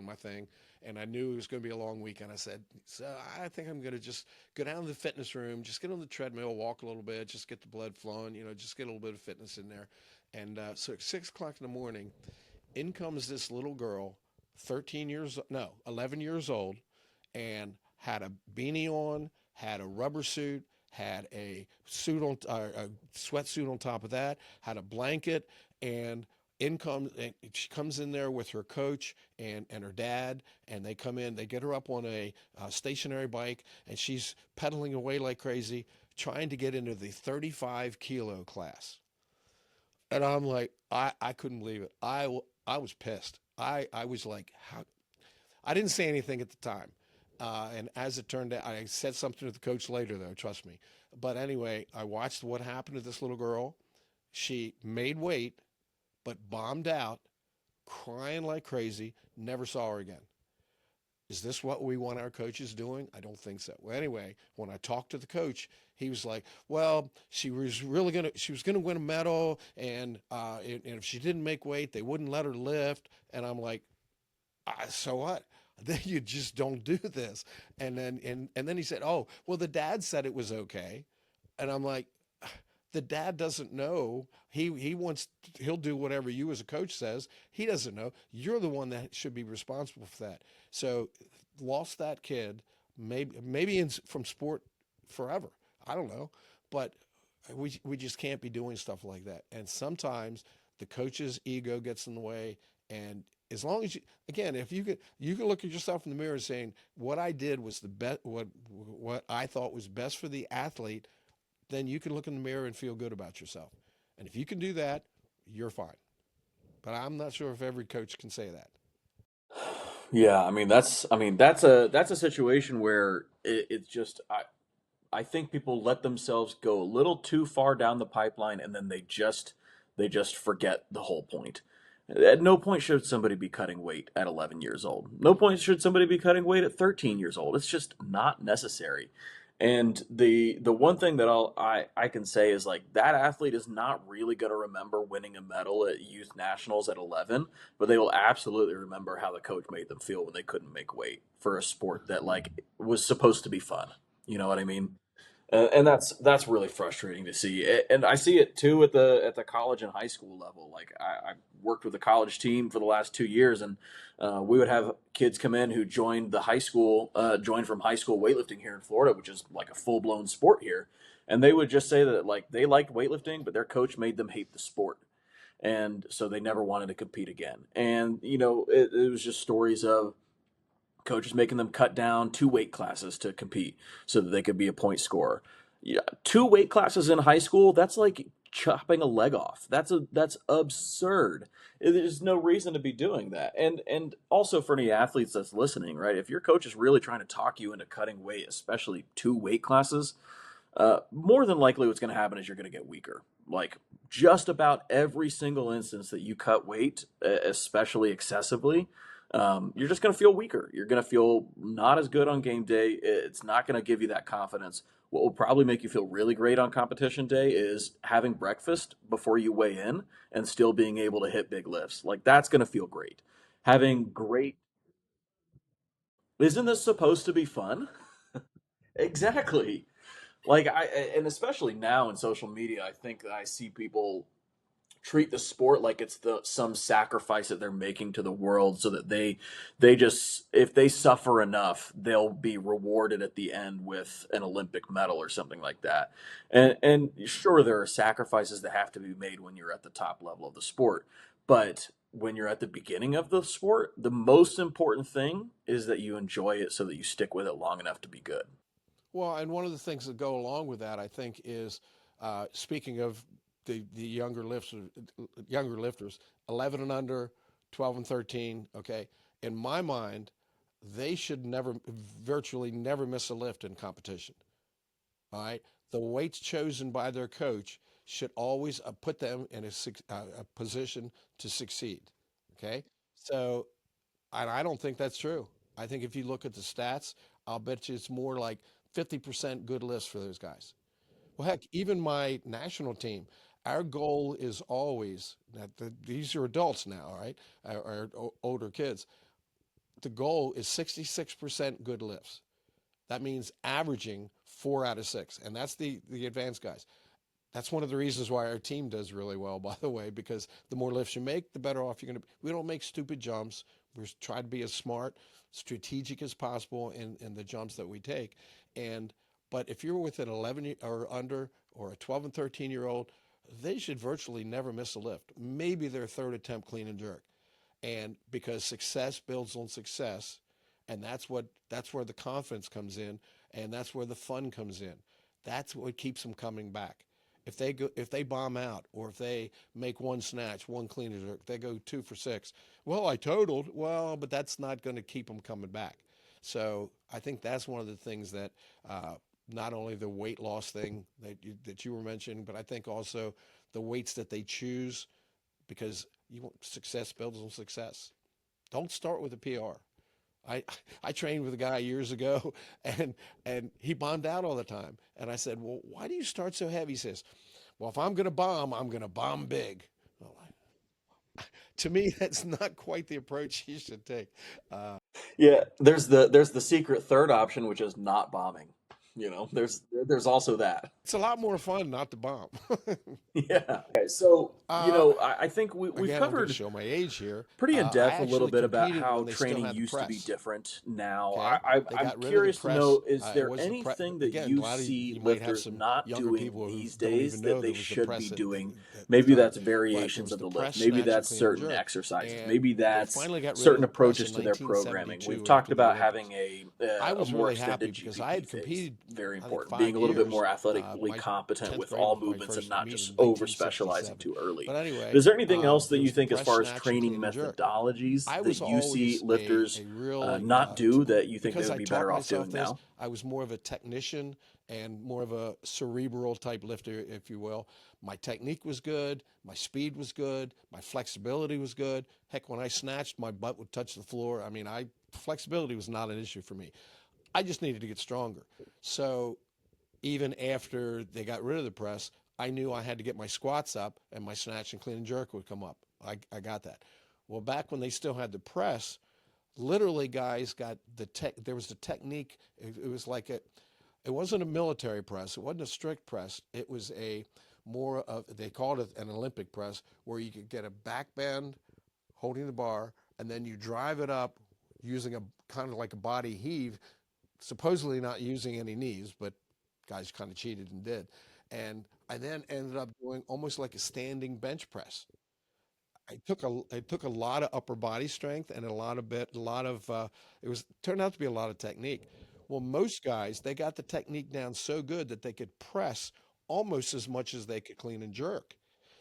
my thing. And I knew it was going to be a long weekend. I said, so I think I'm going to just go down to the fitness room, just get on the treadmill, walk a little bit, just get the blood flowing, just get a little bit of fitness in there. And so at 6 o'clock in the morning, in comes this little girl, 11 years old, and had a beanie on, had a rubber suit, had a sweatsuit on top of that, had a blanket, and and she comes in there with her coach and her dad, and they come in, they get her up on a stationary bike, and she's pedaling away like crazy, trying to get into the 35 kilo class. And I'm like, I couldn't believe it. I was pissed. I was like, how? I didn't say anything at the time. And as it turned out, I said something to the coach later, though, trust me. But anyway, I watched what happened to this little girl. She made weight, but bombed out, crying like crazy, never saw her again. Is this what we want our coaches doing? I don't think so. Well, anyway, when I talked to the coach, he was like, "Well, she was gonna win a medal, and if she didn't make weight, they wouldn't let her lift." And I'm like, "So what? Then you just don't do this." And then he said, "Oh, well, the dad said it was okay," and I'm like, the dad doesn't know. He'll do whatever you as a coach says. He doesn't know. You're the one that should be responsible for that. So lost that kid, maybe from sport forever. I don't know, but we just can't be doing stuff like that. And sometimes the coach's ego gets in the way. And as long as again, if you can look at yourself in the mirror saying what I did was the best, what I thought was best for the athlete, then you can look in the mirror and feel good about yourself. And if you can do that, you're fine. But I'm not sure if every coach can say that. Yeah, that's a situation where it's just I think people let themselves go a little too far down the pipeline, and then they just forget the whole point. At no point should somebody be cutting weight at 11 years old. No point should somebody be cutting weight at 13 years old. It's just not necessary. And the one thing that I can say is like that athlete is not really going to remember winning a medal at youth nationals at 11, but they will absolutely remember how the coach made them feel when they couldn't make weight for a sport that like was supposed to be fun. You know what I mean? And that's really frustrating to see. And I see it too at the college and high school level. Like I worked with a college team for the last 2 years, and we would have kids come in who joined the high school, joined from high school weightlifting here in Florida, which is like a full blown sport here. And they would just say that like they liked weightlifting, but their coach made them hate the sport, and so they never wanted to compete again. And it was just stories of coaches making them cut down 2 weight classes to compete so that they could be a point scorer. Yeah, 2 weight classes in high school, that's like chopping a leg off. That's absurd. There's no reason to be doing that. And also for any athletes that's listening, right? If your coach is really trying to talk you into cutting weight, especially 2 weight classes, more than likely what's going to happen is you're going to get weaker. Like just about every single instance that you cut weight, especially excessively, you're just going to feel weaker. You're going to feel not as good on game day. It's not going to give you that confidence. What will probably make you feel really great on competition day is having breakfast before you weigh in and still being able to hit big lifts. Like that's going to feel great. Having great, isn't this supposed to be fun? Exactly. Like and especially now in social media, I think that I see people treat the sport like it's some sacrifice that they're making to the world so that they just if they suffer enough they'll be rewarded at the end with an Olympic medal or something like that. And sure, there are sacrifices that have to be made when you're at the top level of the sport, but when you're at the beginning of the sport, the most important thing is that you enjoy it so that you stick with it long enough to be good. Well, and one of the things that go along with that, I think, is speaking of the younger lifters, 11 and under, 12 and 13. Okay, in my mind, they should virtually never miss a lift in competition. All right, the weights chosen by their coach should always put them in a position to succeed. Okay, so and I don't think that's true. I think if you look at the stats, I'll bet you it's more like 50% good lifts for those guys. Well, heck, even my national team, our goal is always that these are adults now, all right, or older kids. The goal is 66% good lifts. That means averaging 4 out of 6, and that's the advanced guys. That's one of the reasons why our team does really well, by the way, because the more lifts you make, the better off you're going to be. We don't make stupid jumps. We try to be as smart, strategic as possible in the jumps that we take. And but if you're with an 11 or under or a 12 and 13-year old, they should virtually never miss a lift. Maybe their third attempt clean and jerk. And because success builds on success, and that's where the confidence comes in, and that's where the fun comes in. That's what keeps them coming back. If they bomb out, or if they make one snatch, one clean and jerk, they go 2 for 6. Well, I totaled. Well, but that's not going to keep them coming back. So I think that's one of the things that not only the weight loss thing that you were mentioning, but I think also the weights that they choose, because success builds on success. Don't start with a PR. I I trained with a guy years ago, and he bombed out all the time. And I said, "Well, why do you start so heavy?" He says, "Well, if I'm going to bomb, I'm going to bomb big." Well, to me, that's not quite the approach you should take. Yeah, there's the secret third option, which is not bombing. There's also that. It's a lot more fun not to bomb. Yeah. Okay, so uh, I think we've Again, I'm going to covered show my age here. pretty in I depth a little actually bit about competed how when they still training had the used to be press. different now. Okay, they I'm got rid of the curious to press. know, is It there was the press anything that again. A you lot of see you might have lifters some not younger doing people who these don't days even that know they there was the should be press doing? at the Maybe time. that's But there variations was of the the lift. press, Maybe snatch, and that's clean and certain jerk. exercises. And Maybe they that's finally got rid of certain the press approaches in to their programming. We've 1972 talked after the about Olympics. having I a was more really happy extended because I GPP had phase. competed, Very I think, important. Being five a little bit years. more athletically My competent 10th with grade all was my movements and first not meet just in over specializing 1967. too early. But anyway, Is there anything else that there you was the think, as press, far as snatch, and training clean and jerk. methodologies, I that was you see always lifters a real not do that you think they because would I be taught better off myself doing this. now? I was more of a technician and more of a cerebral type lifter, if you will. My technique was good. My speed was good. My flexibility was good. Heck, when I snatched, my butt would touch the floor. I mean, flexibility was not an issue for me. I just needed to get stronger. So even after they got rid of the press, I knew I had to get my squats up and my snatch and clean and jerk would come up. I got that. Well, back when they still had the press, literally guys got the tech. There was the technique. It was like it wasn't a military press. It wasn't a strict press. It was a more of, they called it an Olympic press, where you could get a back bend holding the bar, and then you drive it up using a kind of like a body heave, supposedly not using any knees, but guys kind of cheated and did. And I then ended up doing almost like a standing bench press. I took a lot of upper body strength and a lot of it was turned out to be a lot of technique. Well, most guys, they got the technique down so good that they could press almost as much as they could clean and jerk.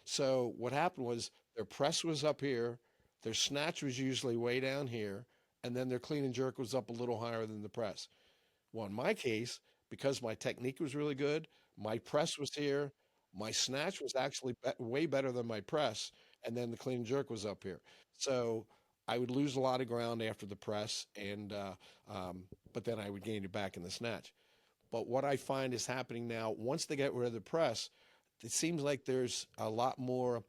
So what happened was their press was up here, their snatch was usually way down here, and then their clean and jerk was up a little higher than the press. Well, in my case, because my technique was really good, my press was here, my snatch was actually way better than my press, and then the clean and jerk was up here. So I would lose a lot of ground after the press, and but then I would gain it back in the snatch. But what I find is happening now, once they get rid of the press, it seems like there's a lot more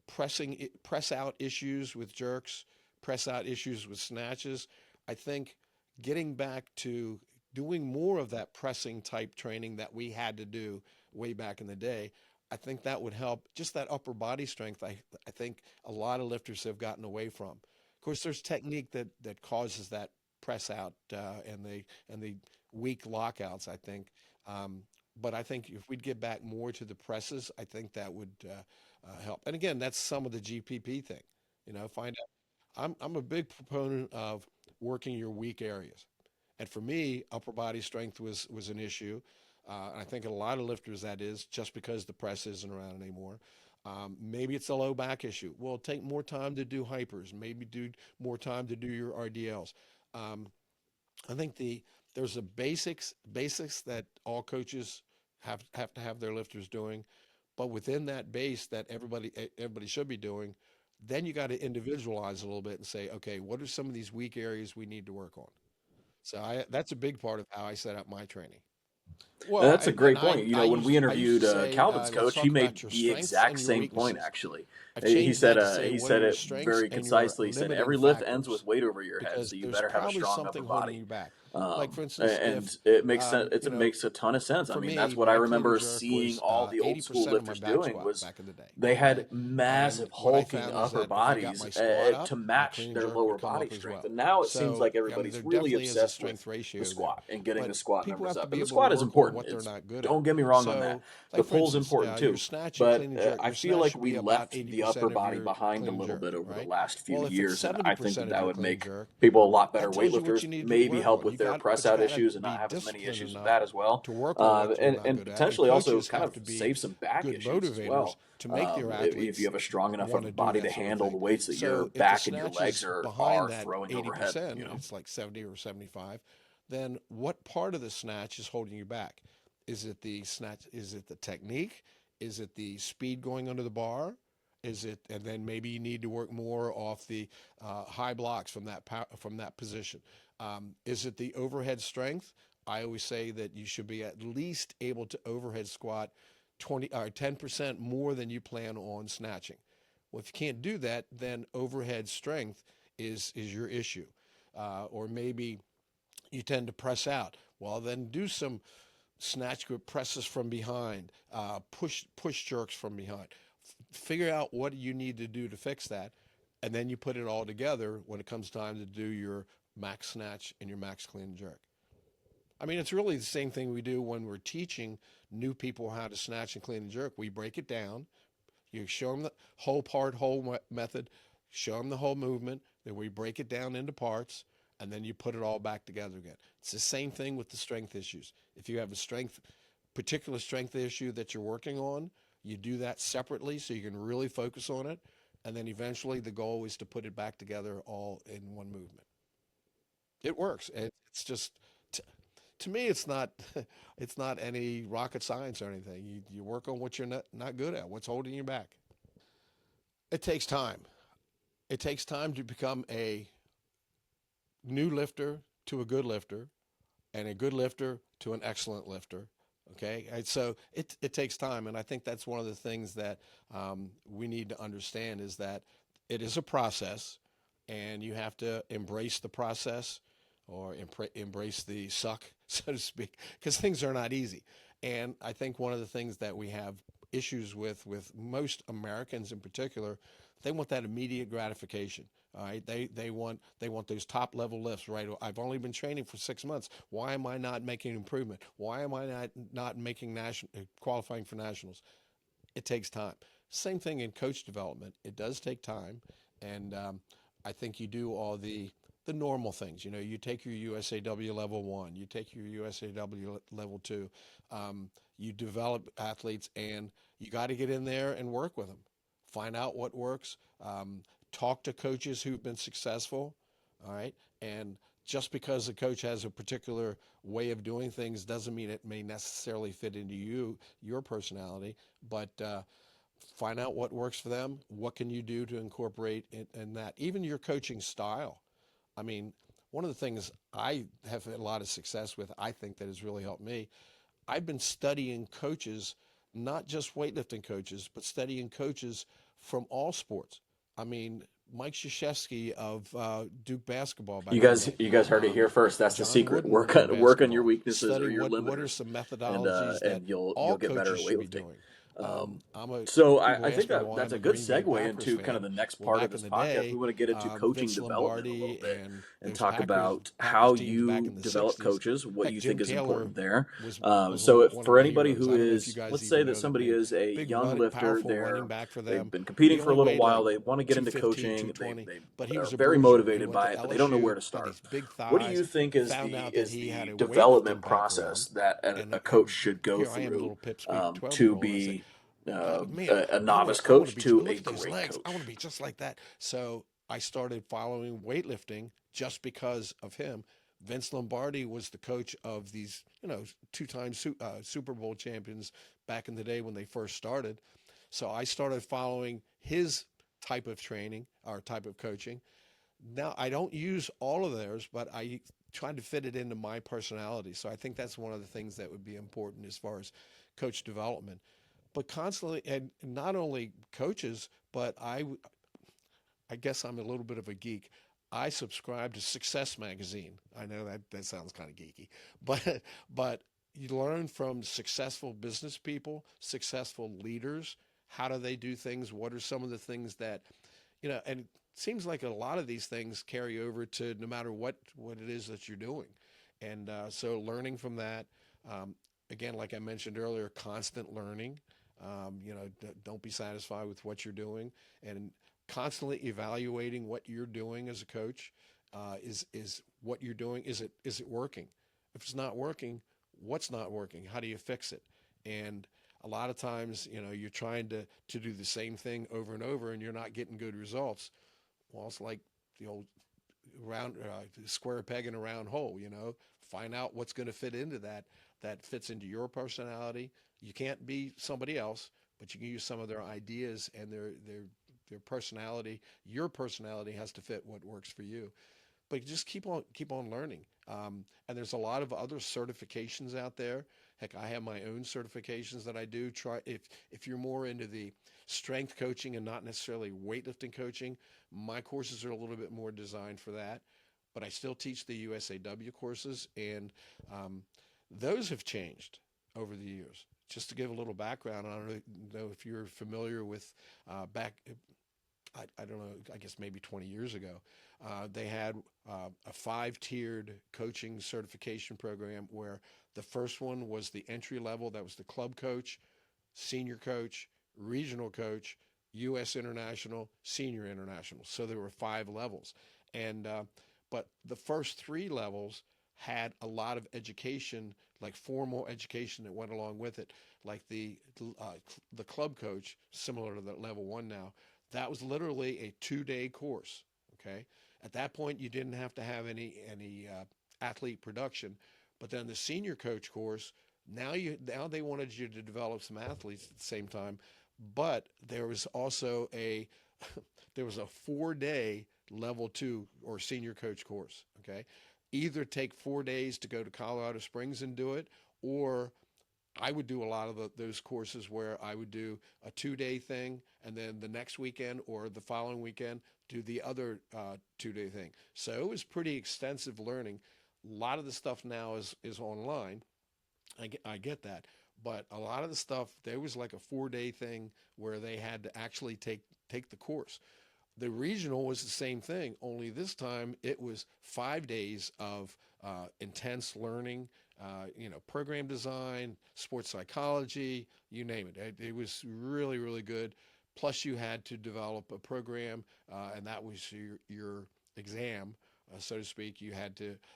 press out issues with jerks, press out issues with snatches. I think getting back to doing more of that pressing type training that we had to do way back in the day, I think that would help. Just that upper body strength, I think a lot of lifters have gotten away from. Of course, there's technique that causes that press out and the weak lockouts, I think. Um, but I think if we'd get back more to the presses, I think that would help. And again, that's some of the GPP thing. Find out. I'm a big proponent of working your weak areas. And for me, upper body strength was an issue. And I think a lot of lifters that is just because the press isn't around anymore. Maybe it's a low back issue. Well, take more time to do hypers. Maybe do more time to do your RDLs. Um, I think there's a basics that all coaches have to have their lifters doing, but within that base that everybody should be doing, then you got to individualize a little bit and say, okay, what are some of these weak areas we need to work on? So that's a big part of how I set up my training. And Well, that's a and great point. When we I used interviewed to say, Calvin's let's coach, he talk made about your the strengths exact and your same point. weaknesses. Actually, I've he changed said that to say, he what are said your it strengths very and your concisely. He said limiting every lift ends with factors? weight over your head, Because so you there's better have a probably strong upper something holding body. you back. Like for instance, And if it makes sense. It you know, makes a ton of sense. I for mean, that's me, what I my clean and remember jerk seeing was all the old school 80% of my lifters back doing squat was back in the day. they had Okay. massive And what I hulking found is upper that if I got bodies my squat to up, my match clean and their jerk lower would come body up as strength. well. And now it seems So, like I mean, everybody's there really definitely is a obsessed with strength the ratio there. squat and getting But the squat people numbers have to up. And be the able to squat is work on important. what they're It's not good at. don't get me wrong on that. So, The like for pull's instance, important your too. snatch and But clean and jerk, I your feel snatch like should we be about left the upper 80% of body your behind a clean and little jerk, bit over the right? last few Well, if it's years, and I think 70% that of that your would clean and make jerk, people a lot better that tells you what weightlifters. you need to Maybe work help on. with their press But you out got to issues and not be have as many disciplined issues with enough that as well. to work on what you're not And good at. And potentially also coaches kind have of to be save some back good issues as motivators well. to make their If you athletes have a strong enough want upper to do body to that sort of handle the thing. weights that your So if the back and your snatch legs is are behind that throwing overhead, 80%, it's like 70 or 75, then what part of the snatch is holding you back? Is it the snatch? Is it the technique? Is it the speed going under the bar? Is it, and then maybe you need to work more off the high blocks from from that position. Is it the overhead strength? I always say that you should be at least able to overhead squat 20 or 10% more than you plan on snatching. Well, if you can't do that, then overhead strength is your issue. Or maybe you tend to press out. Well, then do some snatch grip presses from behind, push jerks from behind. Figure out what you need to do to fix that, and then you put it all together when it comes time to do your max snatch and your max clean and jerk. I mean, it's really the same thing we do when we're teaching new people how to snatch and clean and jerk. We break it down. You show them the whole part, whole method, show them the whole movement, then we break it down into parts, and then you put it all back together again. It's the same thing with the strength issues. If you have a particular strength issue that you're working on, you do that separately so you can really focus on it. And then eventually the goal is to put it back together all in one movement. It works. It's just, To me, it's not it's not any rocket science or anything. You work on what you're not good at, what's holding you back. It takes time. It takes time to become a new lifter to a good lifter, and a good lifter to an excellent lifter. Okay, and so it takes time, and I think that's one of the things that we need to understand is that it is a process, and you have to embrace the process or embrace the suck, so to speak, because things are not easy. And I think one of the things that we have issues with most Americans in particular, they want that immediate gratification. All right, they want those top level lifts. Right, I've only been training for 6 months. Why am I not making improvement? Why am I not making national qualifying for nationals? It takes time. Same thing in coach development. It does take time, and I think you do all the normal things. You know, you take your USAW level 1, you take your USAW level 2, you develop athletes, and you got to get in there and work with them. Find out what works. Talk to coaches who've been successful. All right, and just because a coach has a particular way of doing things doesn't mean it may necessarily fit into your personality, but find out what works for them. What can you do to incorporate in that? Even your coaching style. I mean, one of the things I have had a lot of success with, I think that has really helped me. I've been studying coaches, not just weightlifting coaches, but studying coaches from all sports. I mean, Mike Krzyzewski of Duke basketball back in the day. You guys heard it here first. That's the John secret. Wooden in Work on your basketball. weaknesses or Study your what are limiters, some methodologies that and all you'll get better coaches at should be weightlifting. doing. Um, I'm a so People I ask think me, well, that's I'm a a good Green Bay segue Packers into kind of fan. the next Well, part of back in this the podcast. We day, want to get into coaching Vince development a little Lombardi bit and and those talk about Packers how teams back you in the develop '60s. coaches, what Heck, you Jim think is Taylor important there. was So one of for my anybody heroes. who I don't know if you is, guys let's even say that know that somebody name. is a Big, young lifter, powerful running back for they've them. been He competing for a only little weighed while, like they want to get into 215, coaching, 220, but he are was a very bruiser. He motivated went to by it, but they don't know where LSU, to had start. these big What do thighs, you think found out that is he had the a development weightlifting process background. that a And coach should go here I am, a through little pipsqueak to 12-year-old. I say, be man, a I want novice to, I want to coach be. to Look a at those great legs. I want coach? to be just like that. So I started following weightlifting just because of him. Vince Lombardi was the coach of these, two-time Super Bowl champions back in the day when they first started. So I started following his type of training or type of coaching. Now I don't use all of theirs, but I try to fit it into my personality. So I think that's one of the things that would be important as far as coach development. But constantly, and not only coaches, but I guess I'm a little bit of a geek. I subscribe to Success Magazine. I know that sounds kind of geeky, but but you learn from successful business people, successful leaders. How do they do things? What are some of the things that and it seems like a lot of these things carry over to no matter what it is that you're doing, and so learning from that. Again, like I mentioned earlier, constant learning. Don't be satisfied with what you're doing, and constantly evaluating what you're doing as a coach. Is what you're doing, is it working? If it's not working, what's not working? How do you fix it? And a lot of times, you're trying to do the same thing over and over, and you're not getting good results. Well, it's like the old round square peg in a round hole. Find out what's going to fit into that fits into your personality. You can't be somebody else, but you can use some of their ideas and their personality. Your personality has to fit what works for you. But you just keep on learning. And there's a lot of other certifications out there. Heck, I have my own certifications that I do. Try if you're more into the strength coaching and not necessarily weightlifting coaching, my courses are a little bit more designed for that. But I still teach the USAW courses, and those have changed over the years. Just to give a little background, I don't know if you're familiar with back I don't know, I guess maybe 20 years ago, they had a 5-tiered coaching certification program where the first one was the entry level. That was the club coach, senior coach, regional coach, U.S. international, senior international. So there were 5 levels. And but the first 3 levels had a lot of education, like formal education that went along with it, like the club coach, similar to the level 1 now. That was literally a 2-day course. Okay, at that point you didn't have to have any athlete production, But then the senior coach course, now they wanted you to develop some athletes at the same time, but there was also a there was a 4-day level 2 or senior coach course. Okay, either take 4 days to go to Colorado Springs and do it, or I would do a lot of those courses where I would do a 2-day thing, and then the next weekend or the following weekend do the other 2-day thing. So it was pretty extensive learning. A lot of the stuff now is online. I get that, but a lot of the stuff there was like a 4-day thing where they had to actually take the course. The regional was the same thing, only this time it was 5 days of intense learning, program design, sports psychology, you name it. It was really, really good. Plus, you had to develop a program, and that was your exam, so to speak.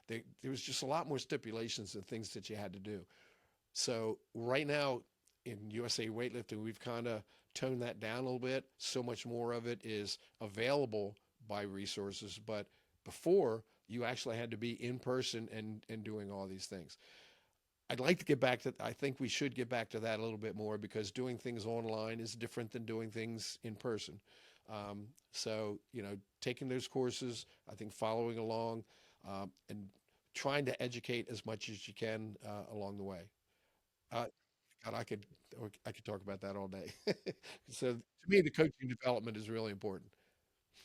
There was just a lot more stipulations and things that you had to do. So right now in USA weightlifting, we've kind of toned that down a little bit. So much more of it is available by resources, but before you actually had to be in person and doing all these things. I'd like to get back to, I think we should get back to that a little bit more because doing things online is different than doing things in person. So, taking those courses, I think following along and trying to educate as much as you can along the way. Uh, God, I could talk about that all day. So to me, the coaching development is really important.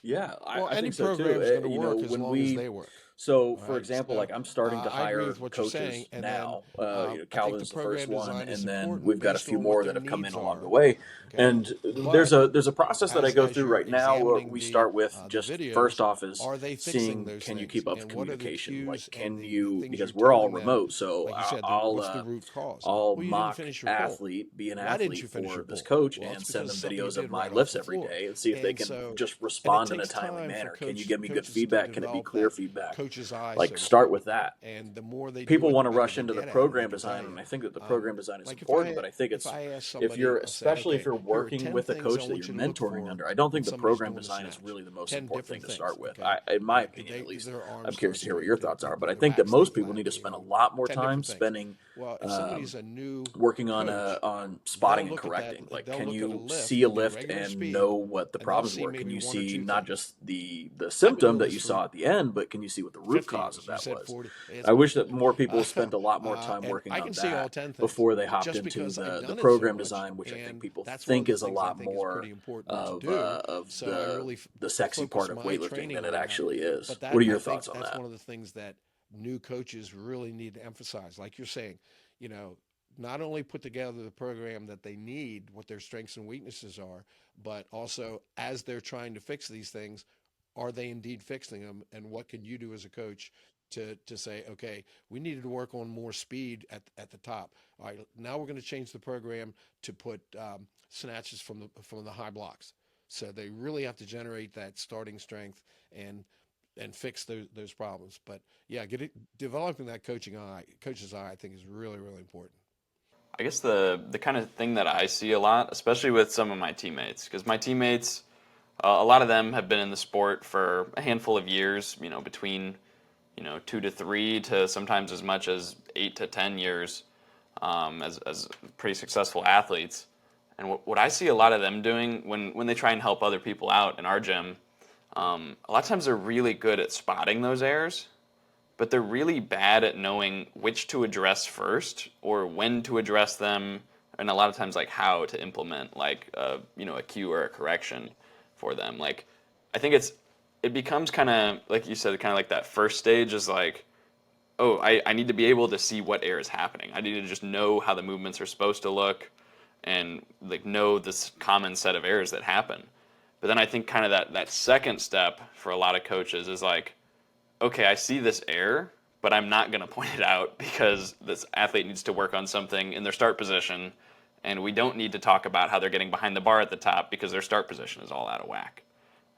Yeah, Well, I any think so too. program is going to You know, work as when long as we, they work. so All for right. example, like So I'm starting to I agree hire with what you're saying. coaches And then now. I think the Calvin's the first program one, design is and then important we've got a based few on what more their that have come in needs along the are. way. Okay. And there's But a process that I go as through you're right now. Where examining we start with the just first videos, off is are they fixing seeing, those can you things? keep up the And what are the communication? Like, cues and can the you, things you're because we're all telling them? remote, so Like you said, what's the root cause? I'll Well, you didn't mock finish your pull. athlete, be an Why didn't athlete you finish for your this pull? coach Well, and it's send because them of something you videos of did my right off lifts the every floor. day and see if they And can so, just and it respond in a takes timely time for manner. Can you give me good coaches to feedback? Can it be develop clear that feedback? coach's eye, Like, so to start speak. with that. And the more they do People it, want the to better rush they into the get at it. I program can tell design, you. and I think that the Um, program design is like important, but I think if it's, I ask if somebody, you're, I say, especially if okay, you're here are working 10 with a things I coach that want you're you to look mentoring for under, I don't when think the somebody's program doing the design is snatch. really the most 10 important thing different to things. start with. Okay. In my opinion, at Did least, their I'm arms start curious to hear what straight? your thoughts are, but I Their think back that stay most people need flat. to spend a lot more 10 time different things. spending Well, if somebody's a new working coach, on they'll spotting and look at that. correcting. Like, They'll can look at a you see lift a and do lift regular and speed, know what the and they'll problems see were? Can maybe you one or see two not things. just the I've been symptom doing that this you for saw at the end, but can you see what the root 50 cause of years. You that said was? 40. It's I been wish 50. that more people spent a lot more time And working I on can see all that 10 things before they hopped just into because I've the done it so program much. design, which I think And people that's one of think the is a things I lot think is pretty more important to do. of So I really the sexy focus part of my weightlifting training than it on that. actually is. But What are I your think thoughts on that's that? one of the things that new coaches really need to emphasize. Like you're saying, you know, not only put together the program that they need, what their strengths and weaknesses are, but also as they're trying to fix these things, are they indeed fixing them? And what can you do as a coach to say, okay, we needed to work on more speed at the top. All right, now we're going to change the program to put snatches from the high blocks. So they really have to generate that starting strength and fix those problems. But yeah, developing that coach's eye, I think is really really important. I guess the kind of thing that I see a lot, especially with some of my teammates, because my teammates, a lot of them have been in the sport for a handful of years, between 2 to 3 to sometimes as much as 8 to 10 years, as pretty successful athletes. And what I see a lot of them doing when they try and help other people out in our gym, a lot of times they're really good at spotting those errors, but they're really bad at knowing which to address first or when to address them, and a lot of times like how to implement like a cue or a correction for them. Like I think it becomes kind of like you said, kind of like that first stage is like, oh, I need to be able to see what error is happening. I need to just know how the movements are supposed to look and like know this common set of errors that happen. But then I think kind of that second step for a lot of coaches is like, okay, I see this error, but I'm not going to point it out because this athlete needs to work on something in their start position, and we don't need to talk about how they're getting behind the bar at the top because their start position is all out of whack.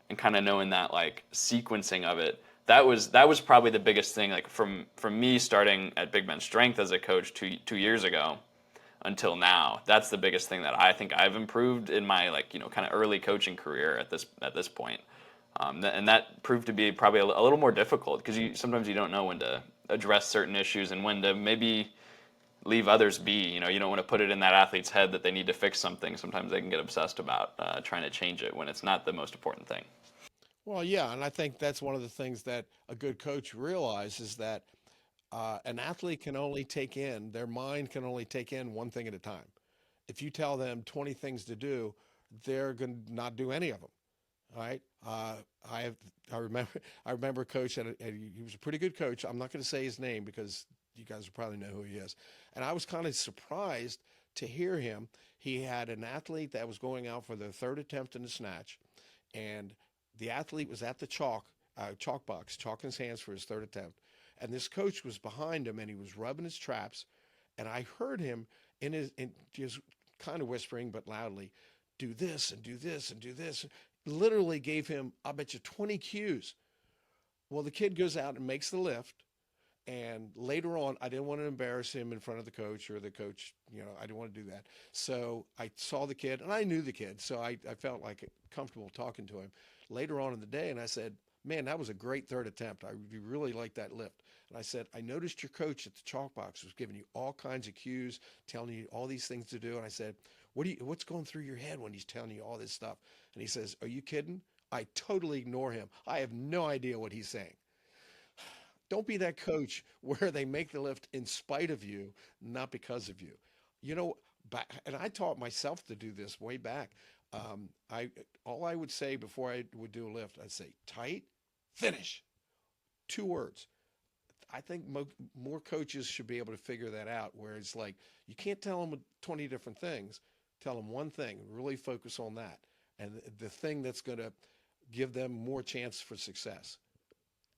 And kind of knowing that like sequencing of it, that was probably the biggest thing. Like from me starting at Big Men Strength as a coach 2 years ago until now, that's the biggest thing that I think I've improved in my like kind of early coaching career at this point. And that proved to be probably a little more difficult because sometimes you don't know when to address certain issues and when to maybe leave others be. You don't want to put it in that athlete's head that they need to fix something. Sometimes they can get obsessed about trying to change it when it's not the most important thing. Well, yeah, and I think that's one of the things that a good coach realizes that an athlete can only take in, their mind can only take in one thing at a time. If you tell them 20 things to do, they're going to not do any of them. All right. I have, I remember, I remember a coach, and he was a pretty good coach. I'm not going to say his name because you guys will probably know who he is. And I was kind of surprised to hear him. He had an athlete that was going out for their third attempt in the snatch, and the athlete was at the chalk box, chalking his hands for his third attempt. And this coach was behind him, and he was rubbing his traps. And I heard him in just kind of whispering, but loudly, do this and do this and do this. Literally gave him, I bet you, 20 cues. Well, the kid goes out and makes the lift. And later on, I didn't want to embarrass him in front of the coach or the coach, I didn't want to do that. So I saw the kid and I knew the kid. So I felt like comfortable talking to him later on in the day. And I said, man, that was a great third attempt. I really liked that lift. And I said, I noticed your coach at the chalk box was giving you all kinds of cues, telling you all these things to do. And I said, what's going through your head when he's telling you all this stuff? And he says, are you kidding? I totally ignore him. I have no idea what he's saying. Don't be that coach where they make the lift in spite of you, not because of you. You know, and I taught myself to do this way back. I all I would say before I would do a lift, I'd say tight, finish. 2 words. I think more coaches should be able to figure that out. Where it's like you can't tell them 20 different things. Tell them one thing. Really focus on that, and the thing that's going to give them more chance for success.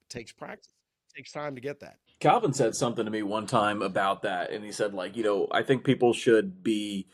It takes practice. It takes time to get that. Calvin said something to me one time about that, and he said, like, I think people should be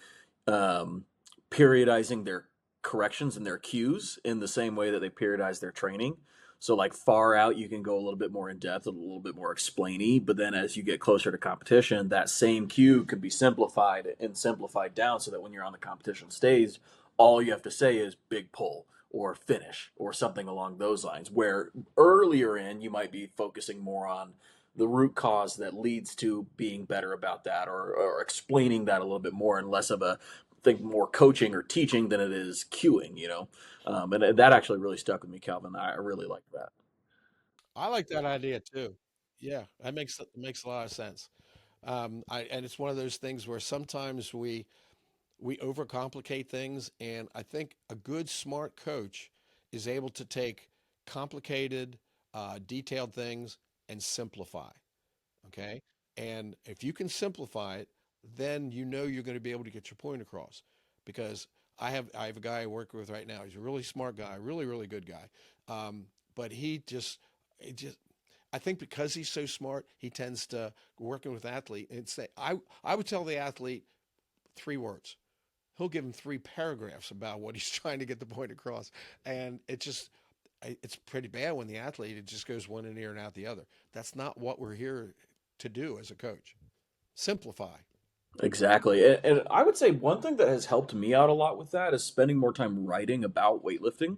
um, periodizing their corrections and their cues in the same way that they periodize their training. So, like, far out, you can go a little bit more in depth, a little bit more explainy, but then as you get closer to competition, that same cue can be simplified and simplified down so that when you're on the competition stage, all you have to say is big pull or finish or something along those lines. Where earlier in, you might be focusing more on the root cause that leads to being better about that or explaining that a little bit more and less of a think more coaching or teaching than it is cueing. And that actually really stuck with me, Calvin. I really like that. I like that idea too. Yeah, that makes a lot of sense. And it's one of those things where sometimes we overcomplicate things, and I think a good smart coach is able to take complicated, detailed things and simplify. Okay, and if you can simplify it, then you know you're going to be able to get your point across. Because I have a guy I work with right now. He's a really smart guy, really good guy. But he just I think because he's so smart, he tends to working with athlete and say I would tell the athlete 3 words. He'll give him 3 paragraphs about what he's trying to get the point across, and it's pretty bad when the athlete it just goes one in ear and out the other. That's not what we're here to do as a coach. Simplify. Exactly. And I would say one thing that has helped me out a lot with that is spending more time writing about weightlifting.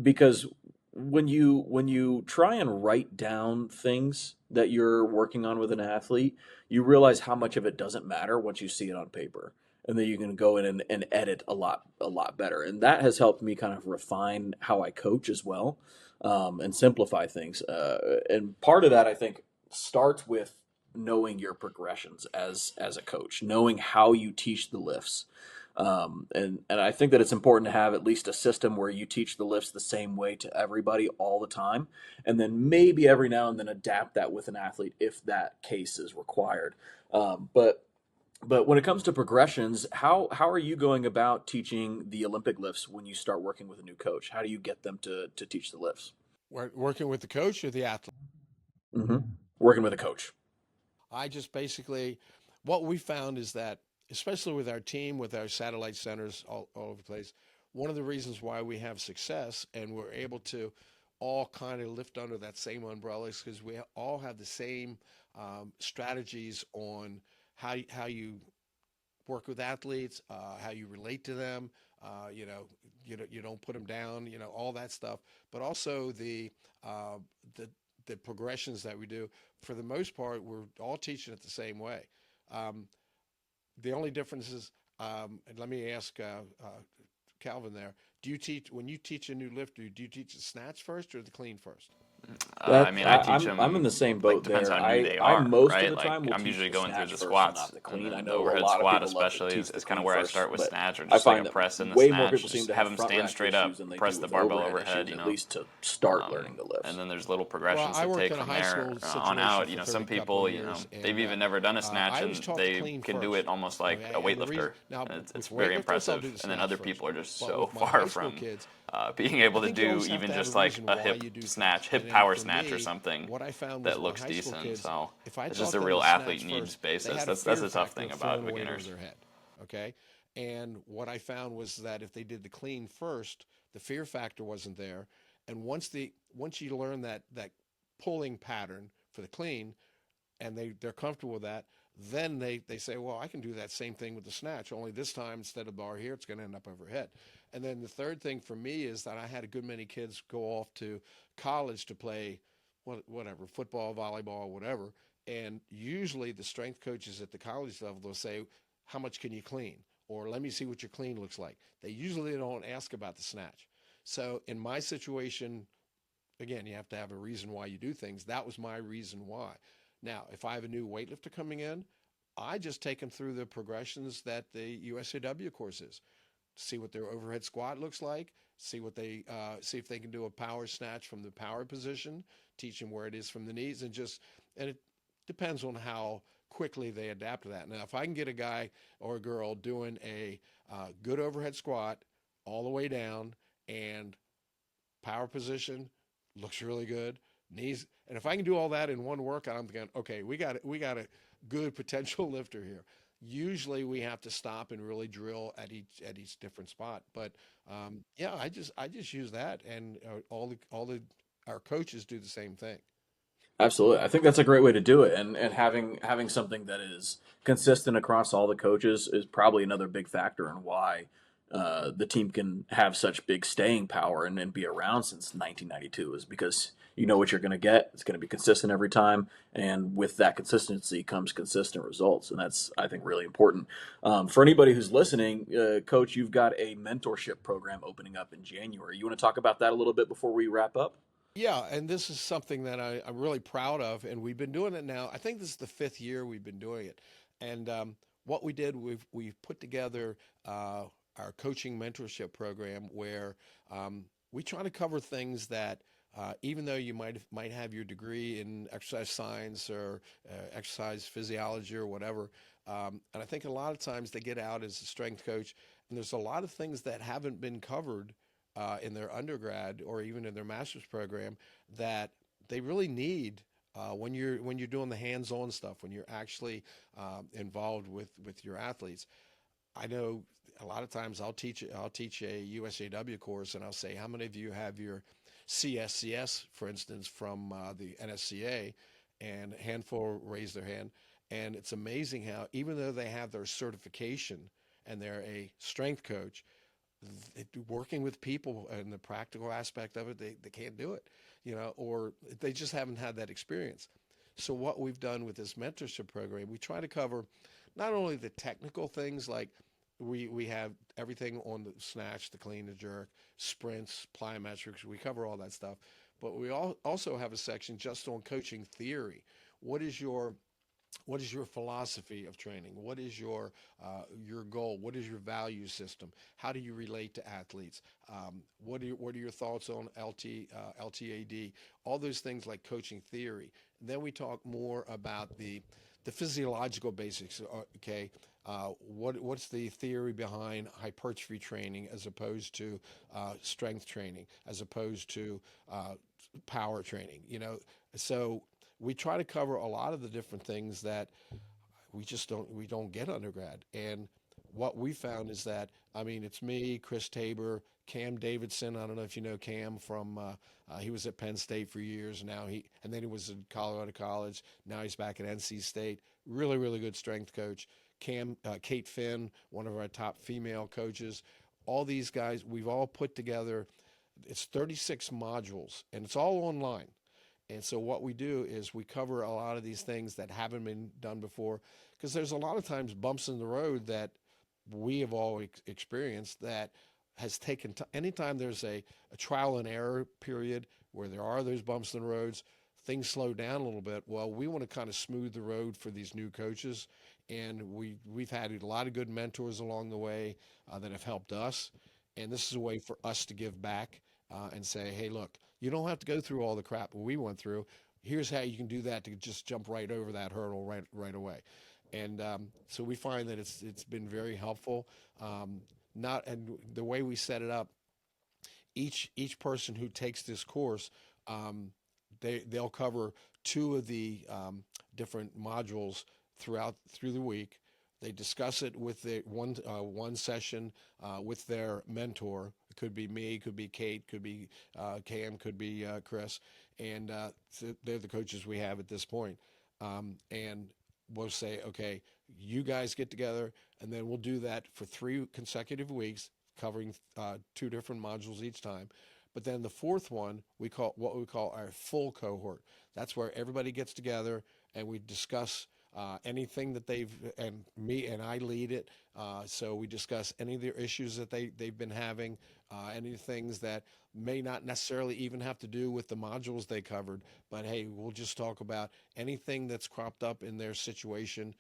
Because when you try and write down things that you're working on with an athlete, you realize how much of it doesn't matter once you see it on paper, and then you can go in and edit a lot better. And that has helped me kind of refine how I coach as well, and simplify things. And part of that, I think, starts with knowing your progressions as a coach, knowing how you teach the lifts. And I think that it's important to have at least a system where you teach the lifts the same way to everybody all the time, and then maybe every now and then adapt that with an athlete if that case is required. But when it comes to progressions, how are you going about teaching the Olympic lifts when you start working with a new coach? How do you get them to teach the lifts? Working with the coach or the athlete. hmm Working with a coach. I just basically, what we found is that, especially with our team, with our satellite centers all over the place, one of the reasons why we have success and we're able to all kind of lift under that same umbrella is because we all have the same strategies on how you work with athletes, how you relate to them. You don't put them down. All that stuff. But also uh, the the progressions that we do, for the most part, we're all teaching it the same way. Um, the only difference is, and let me ask Calvin there. Do you teach when you teach a new lifter? Do you teach the snatch first or the clean first? I That mean, I teach I'm in them, the same like, boat depends there. on who they I are, most of right? the Like, time will I'm teach usually the going through snatch the first and squats, not the and clean. I then the know a overhead lot of squat people love to especially teach the is kind clean of where I first, start with but snatch, or I just like a find that press in the way more snatch. people seem Just to have have them front stand rack straight up, issues than they press do the with barbell overhead overhead, issues, you at know. least to start learning Um, the and lifts. then there's little Well, progressions I to worked take in a from high there school on situation out. for You know, some 30 couple people, of years, they've and even never done a snatch I always and taught the they clean can do it first. almost like Okay, a and the reason weightlifter, now and it's with very weightlifters, I'll do impressive. the And then snatch other first, people are just but so with my far high school from kids, being I able to think you do always have even to have a just like reason a why hip you do things. snatch, And hip then power for snatch or me, something what I found was that my looks high school decent. kids, So if I it's just taught a them real the athlete snatch needs first, they basis. had a That's fear a tough factor thing of about throwing a weight over beginners. their head. Okay, and what I found was that if they did the clean first, the fear factor wasn't there. And once you learn that pulling pattern for the clean, and they're comfortable with that, then they say, well, I can do that same thing with the snatch, only this time instead of bar here, it's going to end up overhead. And then the third thing for me is that I had a good many kids go off to college to play whatever, football, volleyball, whatever. And usually the strength coaches at the college level, they'll say, how much can you clean? Or let me see what your clean looks like. They usually don't ask about the snatch. So in my situation, again, you have to have a reason why you do things. That was my reason why. Now, if I have a new weightlifter coming in, I just take them through the progressions that the USAW course is. See what their overhead squat looks like. See if they can do a power snatch from the power position. Teach them where it is from the knees, and it depends on how quickly they adapt to that. Now, if I can get a guy or a girl doing a good overhead squat all the way down and power position looks really good. Knees, and if I can do all that in one workout, I'm thinking, okay, we got a good potential lifter here. Usually, we have to stop and really drill at each different spot. But yeah, I just use that, and all the our coaches do the same thing. Absolutely. I think that's a great way to do it. And having something that is consistent across all the coaches is probably another big factor in why the team can have such big staying power and be around since 1992 is because you know what you're going to get. It's going to be consistent every time. And with that consistency comes consistent results. And that's, I think, really important. For anybody who's listening, Coach, you've got a mentorship program opening up in January. You want to talk about that a little bit before we wrap up? Yeah, and this is something that I'm really proud of, and we've been doing it now. I think this is the fifth year we've been doing it, and what we did, we've put together our coaching mentorship program where we try to cover things that even though you might have your degree in exercise science or exercise physiology or whatever, and I think a lot of times they get out as a strength coach, and there's a lot of things that haven't been covered in their undergrad or even in their master's program that they really need when you're doing the hands-on stuff, when you're actually involved with your athletes. I know a lot of times I'll teach a USAW course and I'll say, how many of you have your CSCS, for instance, from the NSCA? And a handful raise their hand. And it's amazing how even though they have their certification and they're a strength coach, working with people and the practical aspect of it, they can't do it, or they just haven't had that experience. So what we've done with this mentorship program, we try to cover not only the technical things like we have everything on the snatch, the clean, the jerk, sprints, plyometrics. We cover all that stuff, but we also have a section just on coaching theory. What is your what is your philosophy of training? What is your goal? What is your value system? How do you relate to athletes? What are your thoughts on LTAD? All those things like coaching theory. And then we talk more about the physiological basics. Okay, what's the theory behind hypertrophy training as opposed to strength training, as opposed to power training? So we try to cover a lot of the different things that we don't get undergrad. And what we found is that, I mean, it's me, Chris Tabor, Cam Davidson. I don't know if you know Cam from he was at Penn State for years. And then he was in Colorado College. Now he's back at NC State. Really, really good strength coach. Kate Finn, one of our top female coaches. All these guys, we've all put together. It's 36 modules, and it's all online, And so what we do is we cover a lot of these things that haven't been done before, because there's a lot of times bumps in the road that we have all experienced that has taken anytime there's a trial and error period where there are those bumps in the roads, things slow down a little bit. Well, we want to kind of smooth the road for these new coaches, and we've had a lot of good mentors along the way that have helped us, and this is a way for us to give back and say, hey, look, you don't have to go through all the crap we went through. Here's how you can do that to just jump right over that hurdle right away. And so we find that it's been very helpful. Not and the way we set it up, each person who takes this course, they'll cover two of the different modules through the week. They discuss it with the one session with their mentor. It could be me, could be Kate, could be Cam, could be Chris, and they're the coaches we have at this point. And we'll say, okay, you guys get together, and then we'll do that for 3 consecutive weeks, covering two different modules each time. But then the fourth one, we call what we call our full cohort. That's where everybody gets together and we discuss anything that and me and I lead it. So we discuss any of the issues that they've been having, any things that may not necessarily even have to do with the modules they covered, but hey, we'll just talk about anything that's cropped up in their situation.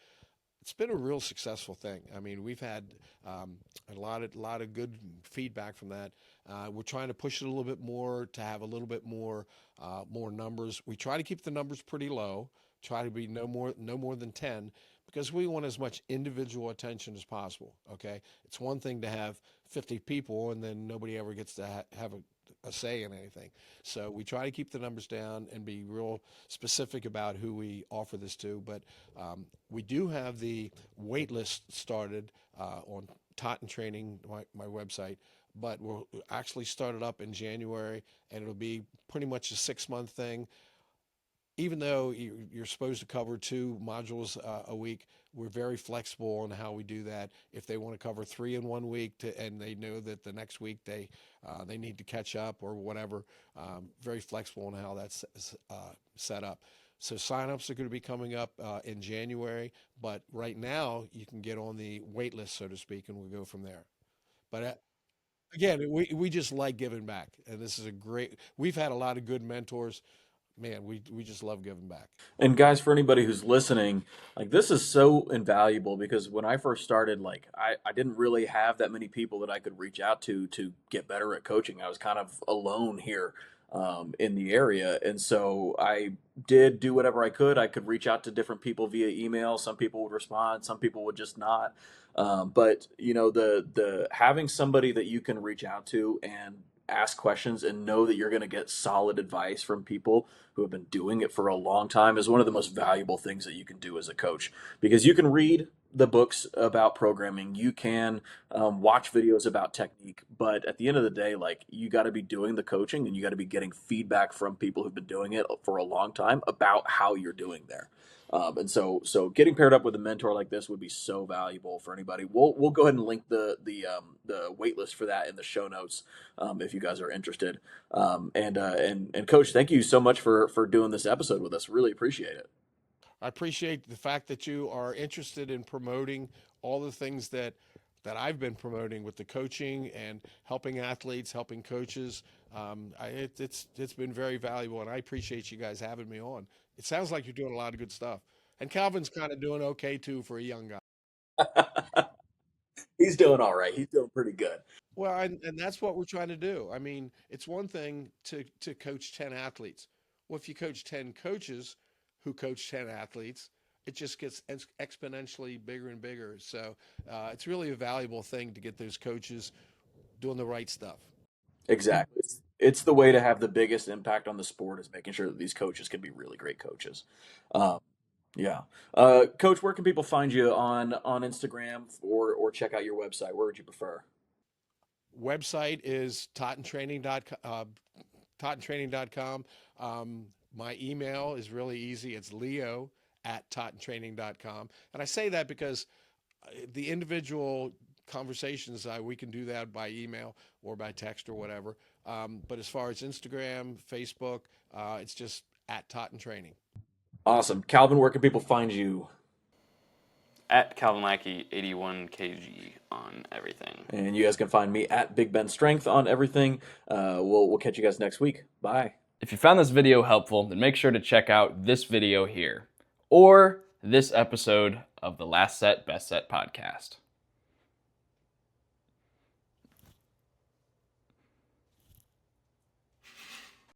It's been a real successful thing. I mean, we've had a lot of good feedback from that. We're trying to push it a little bit more to have a little bit more numbers. We try to keep the numbers pretty low. Try to be no more than 10, because we want as much individual attention as possible. Okay, it's one thing to have 50 people and then nobody ever gets to have a say in anything. So we try to keep the numbers down and be real specific about who we offer this to. But we do have the wait list started on Totten Training, my website. But we'll actually start it up in January, and it'll be pretty much a 6-month thing. Even though you're supposed to cover 2 modules a week, we're very flexible on how we do that. If they want to cover 3 in one week and they know that the next week they need to catch up or whatever, very flexible on how that's set up. So signups are going to be coming up in January, but right now you can get on the wait list, so to speak, and we'll go from there. But again, we just like giving back, and this is a great. We've had a lot of good mentors. Man, we just love giving back. And guys, for anybody who's listening, like this is so invaluable because when I first started, like I didn't really have that many people that I could reach out to get better at coaching. I was kind of alone here in the area. And so I did do whatever I could. I could reach out to different people via email. Some people would respond, some people would just not. But you know, the having somebody that you can reach out to and ask questions and know that you're going to get solid advice from people who have been doing it for a long time is one of the most valuable things that you can do as a coach, because you can read the books about programming, you can watch videos about technique, but at the end of the day, like you got to be doing the coaching and you got to be getting feedback from people who've been doing it for a long time about how you're doing there. And so getting paired up with a mentor like this would be so valuable for anybody. We'll go ahead and link the wait list for that in the show notes if you guys are interested. And Coach, thank you so much for doing this episode with us. Really appreciate it. I appreciate the fact that you are interested in promoting all the things that I've been promoting with the coaching and helping athletes, helping coaches. It's been very valuable, and I appreciate you guys having me on. It sounds like you're doing a lot of good stuff, and Calvin's kind of doing okay too for a young guy. He's doing all right. He's doing pretty good. Well, and that's what we're trying to do. I mean, it's one thing to coach 10 athletes. Well, if you coach 10 coaches who coach 10 athletes, it just gets exponentially bigger and bigger. So it's really a valuable thing to get those coaches doing the right stuff. Exactly. It's the way to have the biggest impact on the sport is making sure that these coaches can be really great coaches. Um, yeah. Coach, where can people find you on Instagram or check out your website? Where would you prefer? Website is tottentraining.com. My email is really easy. It's leo@tottentraining.com. And I say that because the individual conversations, we can do that by email or by text or whatever. But as far as Instagram, Facebook, it's just at Totten Training. Awesome. Calvin, where can people find you? At Calvin Lackey, 81 kg on everything. And you guys can find me at Big Ben Strength on everything. We'll catch you guys next week. Bye. If you found this video helpful, then make sure to check out this video here, or this episode of the Last Set, Best Set podcast.